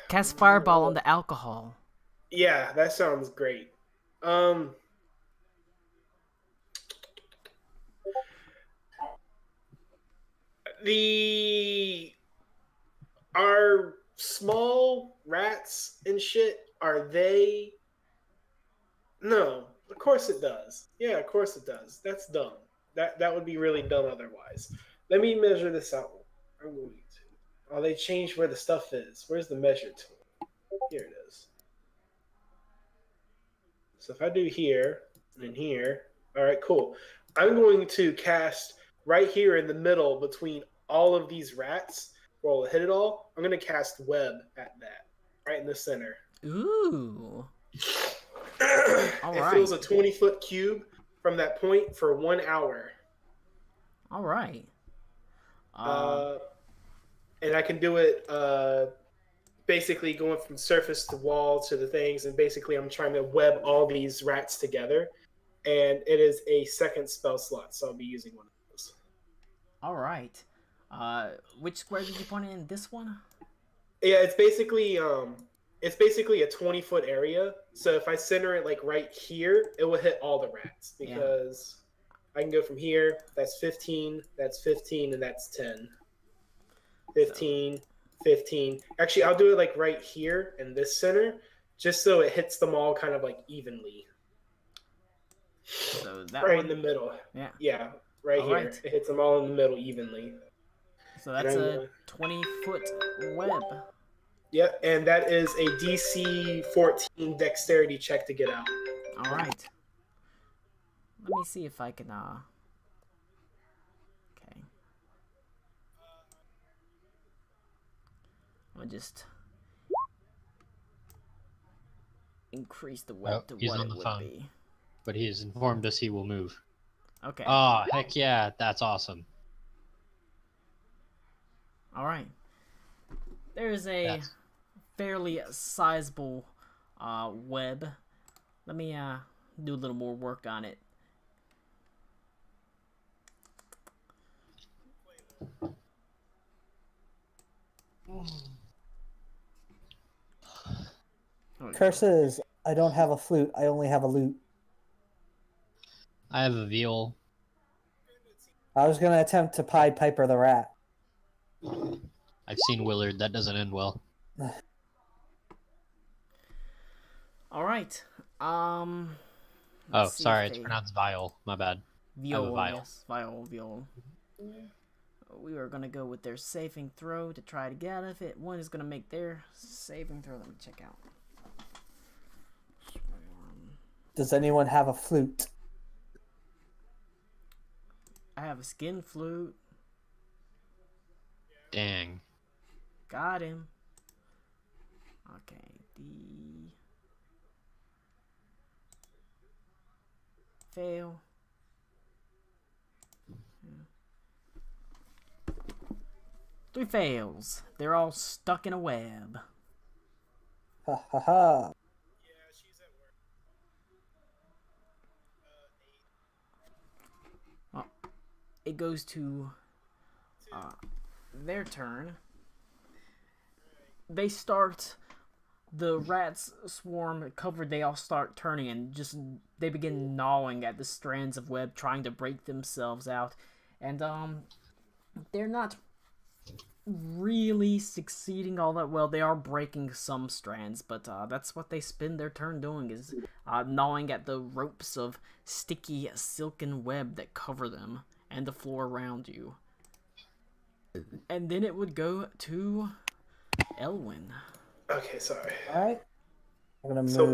[SPEAKER 1] Cast fireball on the alcohol.
[SPEAKER 4] Yeah, that sounds great. Are small rats and shit, are they? No, of course it does. Yeah, of course it does. That's dumb. That would be really dumb otherwise. Let me measure this out. I'm going to. Oh, they changed where the stuff is. Where's the measure tool? Here it is. So if I do here and here, all right, cool. I'm going to cast right here in the middle between all of these rats. Well, hit it all. I'm going to cast web at that, right in the center.
[SPEAKER 1] Ooh. All
[SPEAKER 4] it
[SPEAKER 1] right.
[SPEAKER 4] fills a 20-foot cube from that point for 1 hour.
[SPEAKER 1] All right.
[SPEAKER 4] And I can do it basically going from surface to wall to the things, and basically I'm trying to web all these rats together. And it is a second spell slot, so I'll be using one of those.
[SPEAKER 1] All right. Which square did you point in? This one?
[SPEAKER 4] Yeah, it's basically a 20-foot area. So if I center it like right here, it will hit all the rats because I can go from here. That's 15. That's 15, and that's 10. 15, 15. Actually, I'll do it like right here in this center, just so it hits them all kind of like evenly.
[SPEAKER 1] So that
[SPEAKER 4] right
[SPEAKER 1] one,
[SPEAKER 4] in the middle.
[SPEAKER 1] Yeah.
[SPEAKER 4] Yeah, right
[SPEAKER 1] All
[SPEAKER 4] here.
[SPEAKER 1] right.
[SPEAKER 4] It hits them all in the middle evenly.
[SPEAKER 1] So that's a 20-foot web.
[SPEAKER 4] Yep, and that is a DC 14 dexterity check to get out.
[SPEAKER 1] All right. Let me see if I can. Okay. I'm gonna just increase the web to
[SPEAKER 6] he's
[SPEAKER 1] what
[SPEAKER 6] on
[SPEAKER 1] it
[SPEAKER 6] the
[SPEAKER 1] would
[SPEAKER 6] phone.
[SPEAKER 1] be.
[SPEAKER 6] But he has informed us he will move.
[SPEAKER 1] Okay.
[SPEAKER 6] Oh, heck yeah, that's awesome.
[SPEAKER 1] All right. There's a fairly sizable web. Let me do a little more work on it.
[SPEAKER 2] Curses! I don't have a flute. I only have a lute.
[SPEAKER 6] I have a viol.
[SPEAKER 2] I was gonna attempt to Pied Piper the rat.
[SPEAKER 6] I've seen Willard. That doesn't end well.
[SPEAKER 1] All right.
[SPEAKER 6] Oh,
[SPEAKER 1] let's see
[SPEAKER 6] sorry.
[SPEAKER 1] if
[SPEAKER 6] It's
[SPEAKER 1] they-
[SPEAKER 6] pronounced viol. My bad.
[SPEAKER 1] Viol,
[SPEAKER 6] vial.
[SPEAKER 1] yes, viol. We are gonna go with their saving throw to try to get out of it. One is gonna make their saving throw. Let me check out.
[SPEAKER 2] Does anyone have a flute?
[SPEAKER 1] I have a skin flute.
[SPEAKER 6] Dang.
[SPEAKER 1] Got him. Okay, the fail. Three fails. They're all stuck in a web.
[SPEAKER 2] Ha ha ha.
[SPEAKER 1] It goes to their turn. They start. The rats swarm covered. They all start turning and they begin gnawing at the strands of web, trying to break themselves out. And they're not really succeeding all that well. They are breaking some strands, but that's what they spend their turn doing, is gnawing at the ropes of sticky silken web that cover them and the floor around you. And then it would go to Elwyn.
[SPEAKER 4] Okay, sorry.
[SPEAKER 2] All right. I'm gonna move.
[SPEAKER 4] So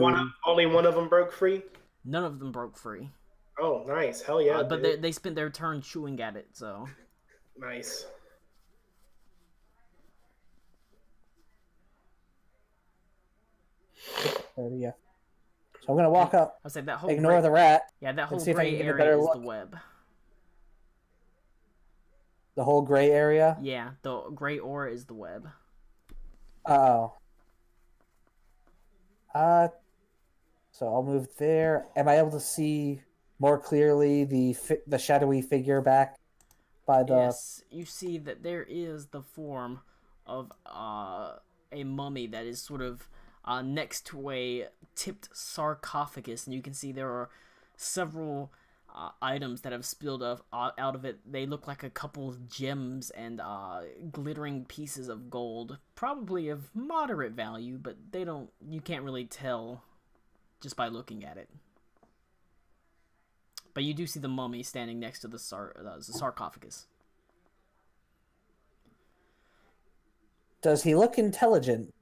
[SPEAKER 4] only one of them broke free.
[SPEAKER 1] None of them broke free.
[SPEAKER 4] Oh, nice. Hell yeah.
[SPEAKER 1] But
[SPEAKER 4] dude.
[SPEAKER 1] they spent their turn chewing at it, so.
[SPEAKER 4] Nice.
[SPEAKER 2] Yeah. So I'm gonna walk up,
[SPEAKER 1] I said that whole
[SPEAKER 2] ignore
[SPEAKER 1] gray,
[SPEAKER 2] the rat,
[SPEAKER 1] yeah, that whole
[SPEAKER 2] see if I
[SPEAKER 1] gray
[SPEAKER 2] can get a
[SPEAKER 1] area
[SPEAKER 2] better
[SPEAKER 1] is the
[SPEAKER 2] look.
[SPEAKER 1] web.
[SPEAKER 2] the whole gray area.
[SPEAKER 1] Yeah, the gray aura is the web.
[SPEAKER 2] Oh. So I'll move there. Am I able to see more clearly the shadowy figure back by the?
[SPEAKER 1] Yes, you see that there is the form of a mummy that is sort of next to a tipped sarcophagus, and you can see there are several items that have spilled out of it. They look like a couple of gems and glittering pieces of gold, probably of moderate value, but you can't really tell just by looking at it. But you do see the mummy standing next to the sarcophagus.
[SPEAKER 2] Does he look intelligent,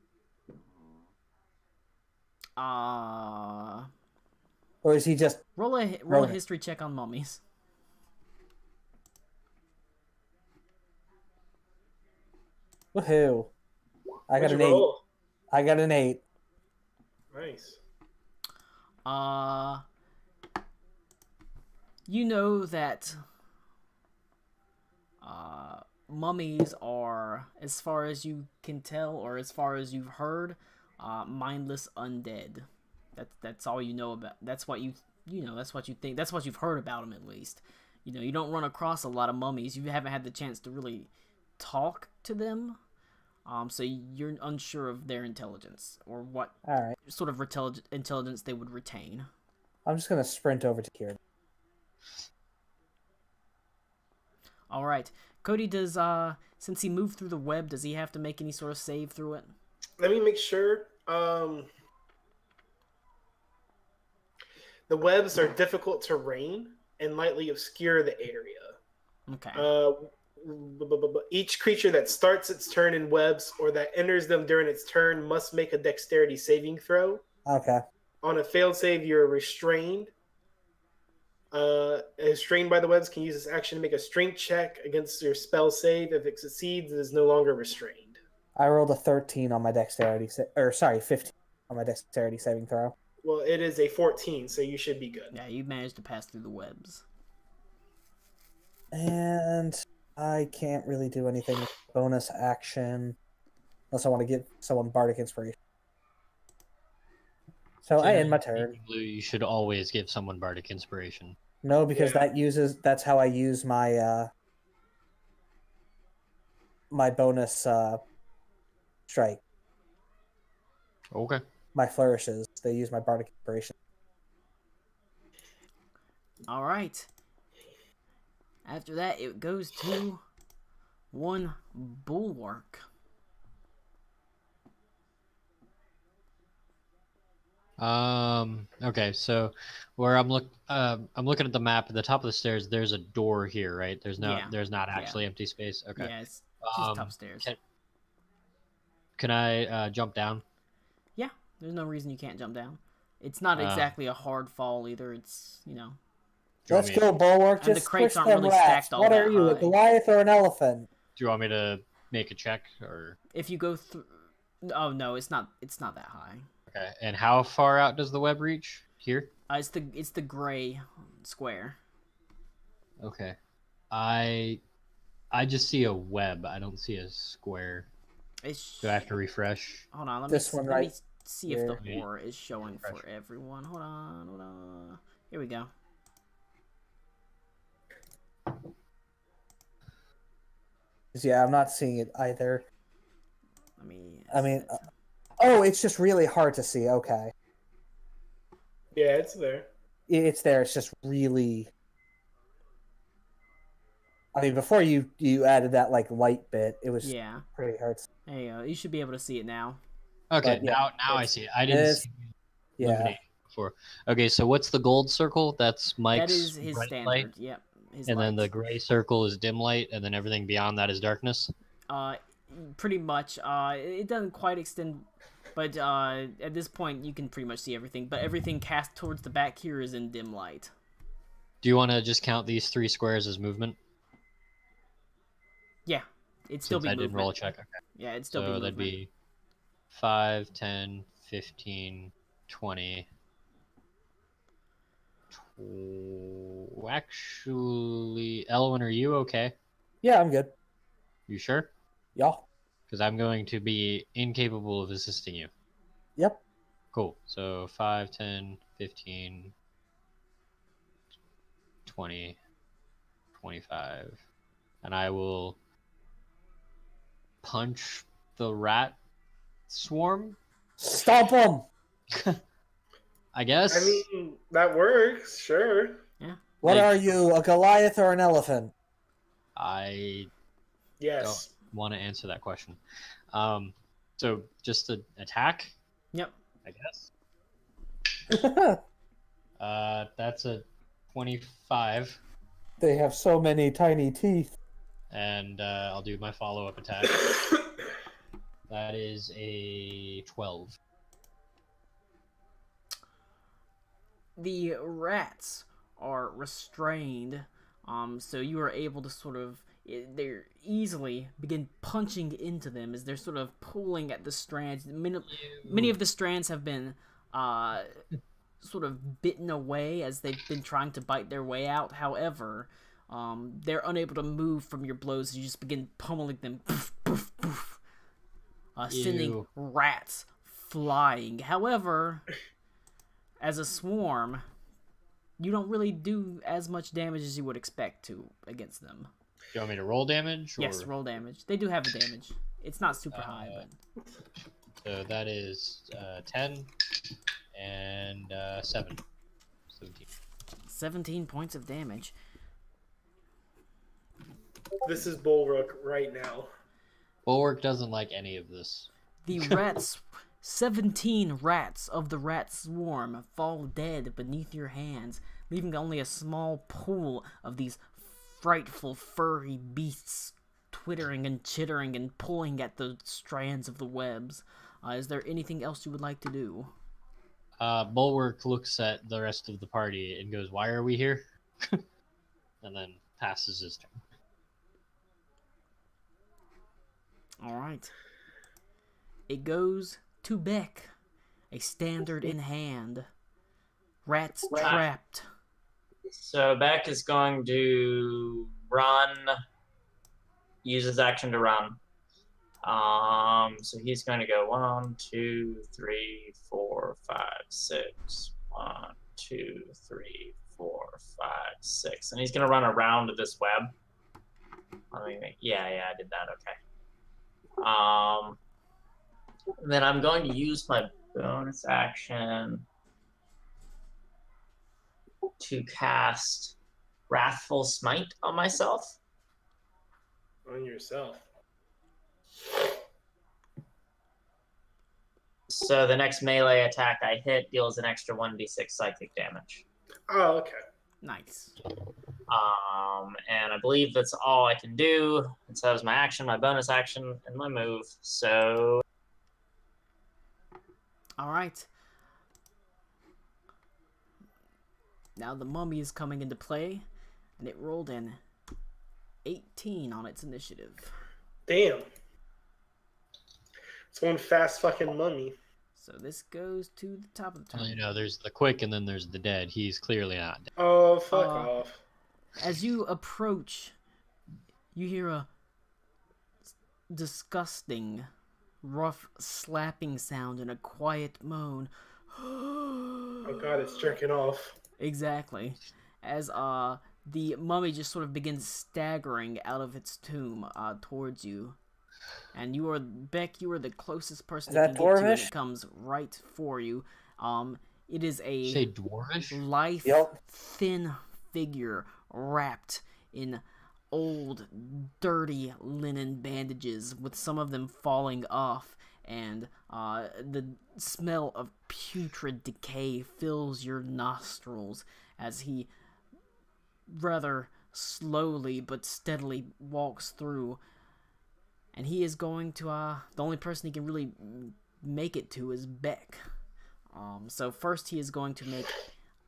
[SPEAKER 1] Uh,
[SPEAKER 2] or is he just?
[SPEAKER 1] roll a
[SPEAKER 2] Roll it.
[SPEAKER 1] history check on mummies.
[SPEAKER 2] Woohoo! I got
[SPEAKER 4] What'd
[SPEAKER 2] an
[SPEAKER 4] you
[SPEAKER 2] 8.
[SPEAKER 4] roll?
[SPEAKER 2] I got an 8.
[SPEAKER 4] Nice.
[SPEAKER 1] You know that mummies are, as far as you can tell, or as far as you've heard, mindless undead. That's all you know about. That's what you know. That's what you think. That's what you've heard about them, at least. You know, you don't run across a lot of mummies. You haven't had the chance to really talk to them. So you're unsure of their intelligence or what
[SPEAKER 2] All right.
[SPEAKER 1] sort of intelligence they would retain.
[SPEAKER 2] I'm just gonna sprint over to Kieran.
[SPEAKER 1] All right, Cody. Does since he moved through the web, does he have to make any sort of save through it?
[SPEAKER 4] Let me make sure. The webs are difficult terrain and lightly obscure the area.
[SPEAKER 1] Okay.
[SPEAKER 4] Each creature that starts its turn in webs or that enters them during its turn must make a dexterity saving throw.
[SPEAKER 2] Okay.
[SPEAKER 4] On a failed save, you're restrained. Restrained by the webs can use this action to make a strength check against your spell save. If it succeeds, it is no longer restrained.
[SPEAKER 2] I rolled a 13 on my dexterity, 15 on my dexterity saving throw.
[SPEAKER 4] Well, it is a 14, so you should be good.
[SPEAKER 1] Yeah, you managed to pass through the webs.
[SPEAKER 2] And I can't really do anything with bonus action unless I want to give someone bardic inspiration. So I end my turn.
[SPEAKER 6] You should always give someone bardic inspiration.
[SPEAKER 2] No, because
[SPEAKER 4] Yeah.
[SPEAKER 2] that's how I use my my bonus strike.
[SPEAKER 6] Okay.
[SPEAKER 2] my flourishes. They use my bardic inspiration.
[SPEAKER 1] All right. After that, it goes to one bulwark.
[SPEAKER 6] Okay, so where I'm looking at the map at the top of the stairs. There's a door here, right? There's
[SPEAKER 1] Yeah.
[SPEAKER 6] not actually empty space. Okay.
[SPEAKER 1] Yeah, it's just upstairs.
[SPEAKER 6] Can I jump down?
[SPEAKER 1] Yeah, there's no reason you can't jump down. It's not exactly a hard fall either. It's,
[SPEAKER 6] Do you
[SPEAKER 2] Let's
[SPEAKER 6] want me-
[SPEAKER 2] go, Bulwark.
[SPEAKER 1] And the
[SPEAKER 2] Just
[SPEAKER 1] crates
[SPEAKER 2] push
[SPEAKER 1] aren't
[SPEAKER 2] them
[SPEAKER 1] really
[SPEAKER 2] rats.
[SPEAKER 1] stacked all
[SPEAKER 2] What
[SPEAKER 1] that
[SPEAKER 2] are you, a
[SPEAKER 1] high.
[SPEAKER 2] Goliath or an elephant?
[SPEAKER 6] Do you want me to make a check or?
[SPEAKER 1] If you go through, oh no, it's not that high.
[SPEAKER 6] Okay. And how far out does the web reach? Here.
[SPEAKER 1] It's the gray square.
[SPEAKER 6] Okay. I just see a web. I don't see a square.
[SPEAKER 1] It's,
[SPEAKER 6] Do I have to refresh?
[SPEAKER 1] hold on, let
[SPEAKER 2] This
[SPEAKER 1] me
[SPEAKER 2] one
[SPEAKER 1] let me
[SPEAKER 2] right
[SPEAKER 1] see if
[SPEAKER 2] here.
[SPEAKER 1] the ore is showing for everyone. Hold on. Here we go.
[SPEAKER 2] Yeah, I'm not seeing it either.
[SPEAKER 1] Let me.
[SPEAKER 2] I mean, oh, it's just really hard to see. Okay.
[SPEAKER 4] Yeah, it's there.
[SPEAKER 2] It's there. It's just really. I mean, before you added that like light bit, it was
[SPEAKER 1] Yeah,
[SPEAKER 2] pretty hard.
[SPEAKER 1] there you go. You should be able to see it now.
[SPEAKER 6] Okay.
[SPEAKER 2] But, yeah,
[SPEAKER 6] now I
[SPEAKER 2] it's-
[SPEAKER 6] see it. I didn't
[SPEAKER 2] this-
[SPEAKER 6] see
[SPEAKER 2] Yeah,
[SPEAKER 6] illuminate before. Okay. So what's the gold circle? That's Mike's
[SPEAKER 1] That is his
[SPEAKER 6] bright
[SPEAKER 1] standard.
[SPEAKER 6] light.
[SPEAKER 1] Yep. His
[SPEAKER 6] And then the
[SPEAKER 1] lights.
[SPEAKER 6] gray circle is dim light, and then everything beyond that is darkness.
[SPEAKER 1] Pretty much. It doesn't quite extend, but at this point you can pretty much see everything. But everything cast towards the back here is in dim light.
[SPEAKER 6] Do you want to just count these 3 squares as movement?
[SPEAKER 1] Yeah, it'd still
[SPEAKER 6] Since
[SPEAKER 1] be
[SPEAKER 6] I
[SPEAKER 1] movement.
[SPEAKER 6] didn't roll a check. Okay.
[SPEAKER 1] Yeah, it'd still
[SPEAKER 6] So
[SPEAKER 1] be movement.
[SPEAKER 6] that'd be 5, 10, 15, 20. Actually, Elwin, are you okay?
[SPEAKER 2] yeah, I'm good.
[SPEAKER 6] You sure?
[SPEAKER 2] Yeah.
[SPEAKER 6] Because I'm going to be incapable of assisting you.
[SPEAKER 2] Yep.
[SPEAKER 6] Cool. So 5, 10, 15, 20, 25. And I will punch the rat swarm,
[SPEAKER 2] Stomp them.
[SPEAKER 6] I guess.
[SPEAKER 4] I mean, that works, sure.
[SPEAKER 2] What
[SPEAKER 6] Like-
[SPEAKER 2] are you, a Goliath or an elephant?
[SPEAKER 6] I
[SPEAKER 4] Yes.
[SPEAKER 6] don't want to answer that question. So just an attack,
[SPEAKER 1] Yep.
[SPEAKER 6] I guess. That's a 25,
[SPEAKER 2] They have so many tiny teeth.
[SPEAKER 6] and I'll do my follow-up attack. That is a 12.
[SPEAKER 1] The rats are restrained, so you are able to sort of they're easily begin punching into them as they're sort of pulling at the strands. Many of the strands have been sort of bitten away as they've been trying to bite their way out. However, they're unable to move from your blows as you just begin pummeling them, poof, poof, poof, sending
[SPEAKER 6] Ew.
[SPEAKER 1] rats flying. However, as a swarm, you don't really do as much damage as you would expect to against them.
[SPEAKER 6] Do you want me to roll damage? Or...
[SPEAKER 1] Yes, roll damage. They do have the damage. It's not super high, but
[SPEAKER 6] So that is 10 and 7. 17.
[SPEAKER 1] 17 points of damage.
[SPEAKER 4] This is Bulwark right now.
[SPEAKER 6] Bulwark doesn't like any of this.
[SPEAKER 1] The rats, 17 rats of the rat swarm fall dead beneath your hands, leaving only a small pool of these frightful furry beasts twittering and chittering and pulling at the strands of the webs. Is there anything else you would like to do?
[SPEAKER 6] Bulwark looks at the rest of the party and goes, "Why are we here?" And then passes his turn.
[SPEAKER 1] Alright. It goes to Beck, a standard in hand. Rats trapped.
[SPEAKER 5] So Beck is going to run, use his action to run. So he's going to go 1, 2, 3, 4, 5, 6. 1, 2, 3, 4, 5, 6. And he's going to run around this web. Yeah, I did that. Okay. Then I'm going to use my bonus action to cast Wrathful Smite on myself.
[SPEAKER 4] On yourself.
[SPEAKER 5] So the next melee attack I hit deals an extra 1d6 psychic damage.
[SPEAKER 4] Oh, okay.
[SPEAKER 1] Nice.
[SPEAKER 5] And I believe that's all I can do. And so that was my action, my bonus action, and my move. So
[SPEAKER 1] All right. Now the mummy is coming into play, and it rolled an 18 on its initiative.
[SPEAKER 4] Damn. It's one fast fucking mummy.
[SPEAKER 1] So this goes to the top of the turn.
[SPEAKER 6] Well, you know, there's the quick and then there's the dead. He's clearly not dead.
[SPEAKER 4] Oh, fuck off.
[SPEAKER 1] As you approach, you hear a disgusting, rough slapping sound and a quiet moan.
[SPEAKER 4] Oh god, it's jerking off.
[SPEAKER 1] Exactly. As the mummy just sort of begins staggering out of its tomb towards you. And you are, Beck, you are the closest person
[SPEAKER 2] Is
[SPEAKER 1] that
[SPEAKER 2] that
[SPEAKER 1] can get to it.
[SPEAKER 2] dwarvish?
[SPEAKER 1] It comes right for you. It is a
[SPEAKER 6] Say dwarvish?
[SPEAKER 1] lithe,
[SPEAKER 2] Yep.
[SPEAKER 1] thin figure wrapped in old, dirty linen bandages, with some of them falling off, and the smell of putrid decay fills your nostrils as he rather slowly but steadily walks through. And he is going to, the only person he can really make it to is Beck. So first he is going to make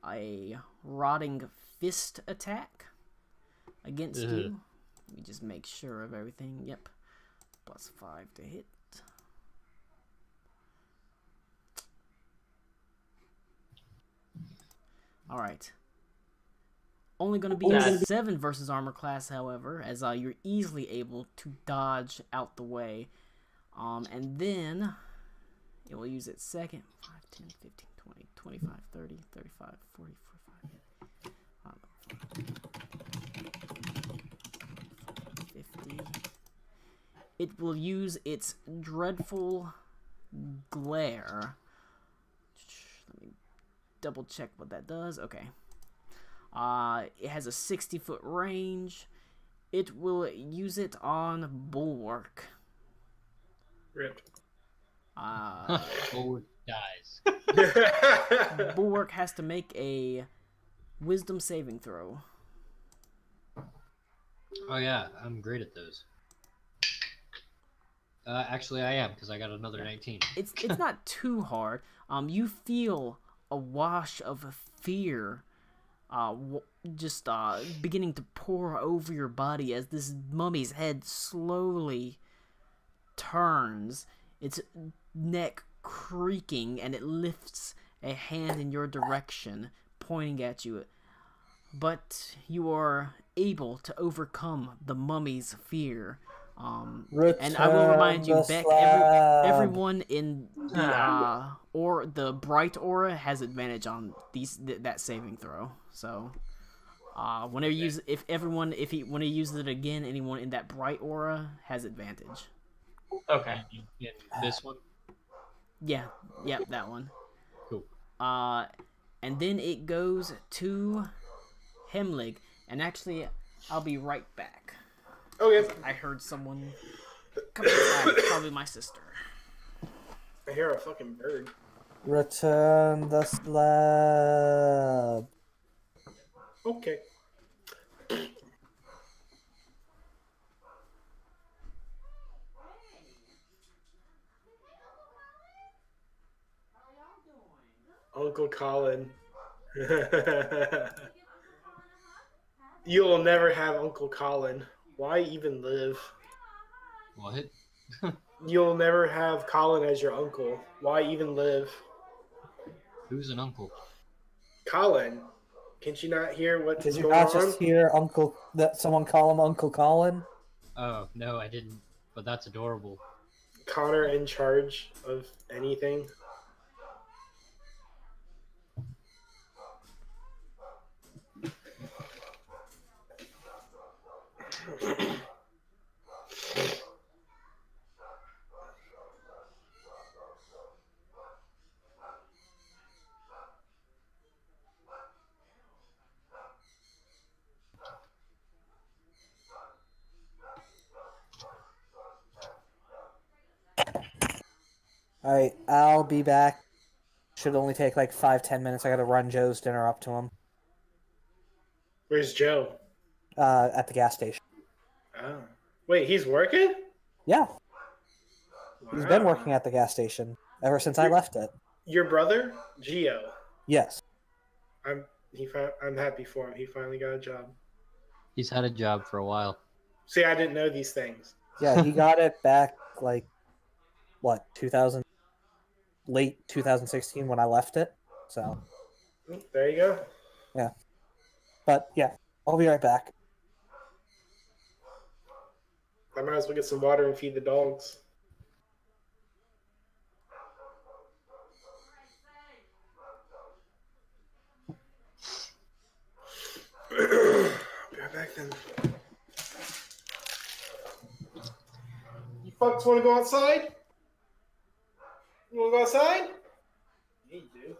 [SPEAKER 1] a rotting fist attack against you. Let me just make sure of everything. Yep. +5 to hit. Alright. Only going to be a 7 versus armor class, however, as you're easily able to dodge out the way. And then it will use its second. 5, 10, 15, 20, 25, 30, 35, 40, 45, 50. It will use its dreadful glare. Let me double check what that does. Okay. It has a 60-foot range. It will use it on Bulwark.
[SPEAKER 4] Rip.
[SPEAKER 6] Bulwark dies.
[SPEAKER 1] Bulwark has to make a Wisdom saving throw.
[SPEAKER 6] Oh yeah, I'm great at those. Actually, I am, because I got another 19.
[SPEAKER 1] It's not too hard. You feel a wash of fear just beginning to pour over your body as this mummy's head slowly turns, its neck creaking, and it lifts a hand in your direction, pointing at you. But you are able to overcome the mummy's fear. And I will remind you, Beck, everyone in the or the bright aura has advantage on that saving throw. So, whenever you use when he uses it again, anyone in that bright aura has advantage.
[SPEAKER 5] okay.
[SPEAKER 6] In this one?
[SPEAKER 1] Yeah, that one.
[SPEAKER 6] Cool.
[SPEAKER 1] And then it goes to Hemlig, and actually, I'll be right back.
[SPEAKER 4] Okay.
[SPEAKER 1] I heard someone come inside, probably my sister.
[SPEAKER 4] I hear a fucking bird.
[SPEAKER 2] Return the slab.
[SPEAKER 4] Okay. Uncle Colin. You'll never have Uncle Colin. Why even live?
[SPEAKER 6] What?
[SPEAKER 4] You'll never have Colin as your uncle. Why even live?
[SPEAKER 6] Who's an uncle?
[SPEAKER 4] Colin. Can't you not hear what's
[SPEAKER 2] Did you
[SPEAKER 4] going
[SPEAKER 2] not
[SPEAKER 4] on?
[SPEAKER 2] just hear someone call him Uncle Colin?
[SPEAKER 6] Oh, no, I didn't. But that's adorable.
[SPEAKER 4] Connor in charge of anything.
[SPEAKER 2] All right, I'll be back. Should only take like 5-10 minutes. I gotta run Joe's dinner up to him.
[SPEAKER 4] Where's Joe?
[SPEAKER 2] At the gas station.
[SPEAKER 4] Oh. Wait, he's working?
[SPEAKER 2] Yeah, he's been
[SPEAKER 4] Wow.
[SPEAKER 2] working at the gas station ever since I left it.
[SPEAKER 4] Your brother, Gio.
[SPEAKER 2] Yes.
[SPEAKER 4] I'm happy for him. He finally got a job.
[SPEAKER 6] He's had a job for a while.
[SPEAKER 4] See, I didn't know these things.
[SPEAKER 2] Yeah, he got it back like what 2000, late 2016 when I left it. So,
[SPEAKER 4] There you go.
[SPEAKER 2] but yeah, I'll be right back.
[SPEAKER 4] I might as well get some water and feed the dogs. Be right back then. You fucks want to go outside? You want to go outside? Yeah, you do.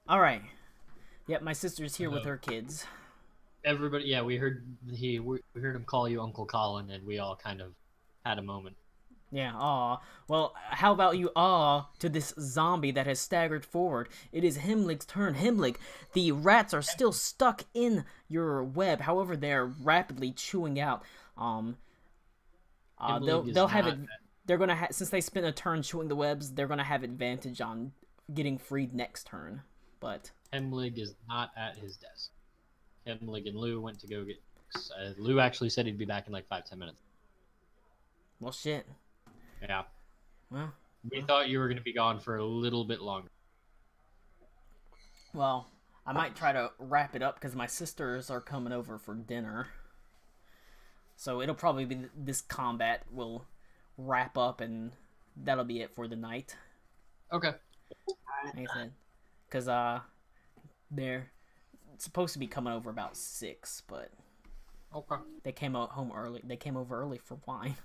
[SPEAKER 1] All right. Yep, my sister's here with
[SPEAKER 6] Hello.
[SPEAKER 1] her kids.
[SPEAKER 6] Everybody, yeah, we heard we heard him call you Uncle Colin, and we all kind of had a moment.
[SPEAKER 1] Yeah, aw. Well, how about you aw to this zombie that has staggered forward? It is Himlig's turn. Himlig, the rats are still stuck in your web. However, they're rapidly chewing out.
[SPEAKER 6] Himlig is
[SPEAKER 1] They'll have
[SPEAKER 6] not
[SPEAKER 1] it. They're gonna since they spent a turn chewing the webs, they're gonna have advantage on getting freed next turn. But
[SPEAKER 6] Hemlig is not at his desk. Hemlig and Lou went to go get. Lou actually said he'd be back in like 5-10 minutes.
[SPEAKER 1] well, shit.
[SPEAKER 6] Yeah,
[SPEAKER 1] Well,
[SPEAKER 6] we thought you were going to be gone for a little bit longer.
[SPEAKER 1] well, I might try to wrap it up because my sisters are coming over for dinner. So it'll probably be this combat will wrap up and that'll be it for the night.
[SPEAKER 6] Okay.
[SPEAKER 1] Like I said, because they're supposed to be coming over about 6, but
[SPEAKER 6] Okay.
[SPEAKER 1] they came home early. They came over early for wine.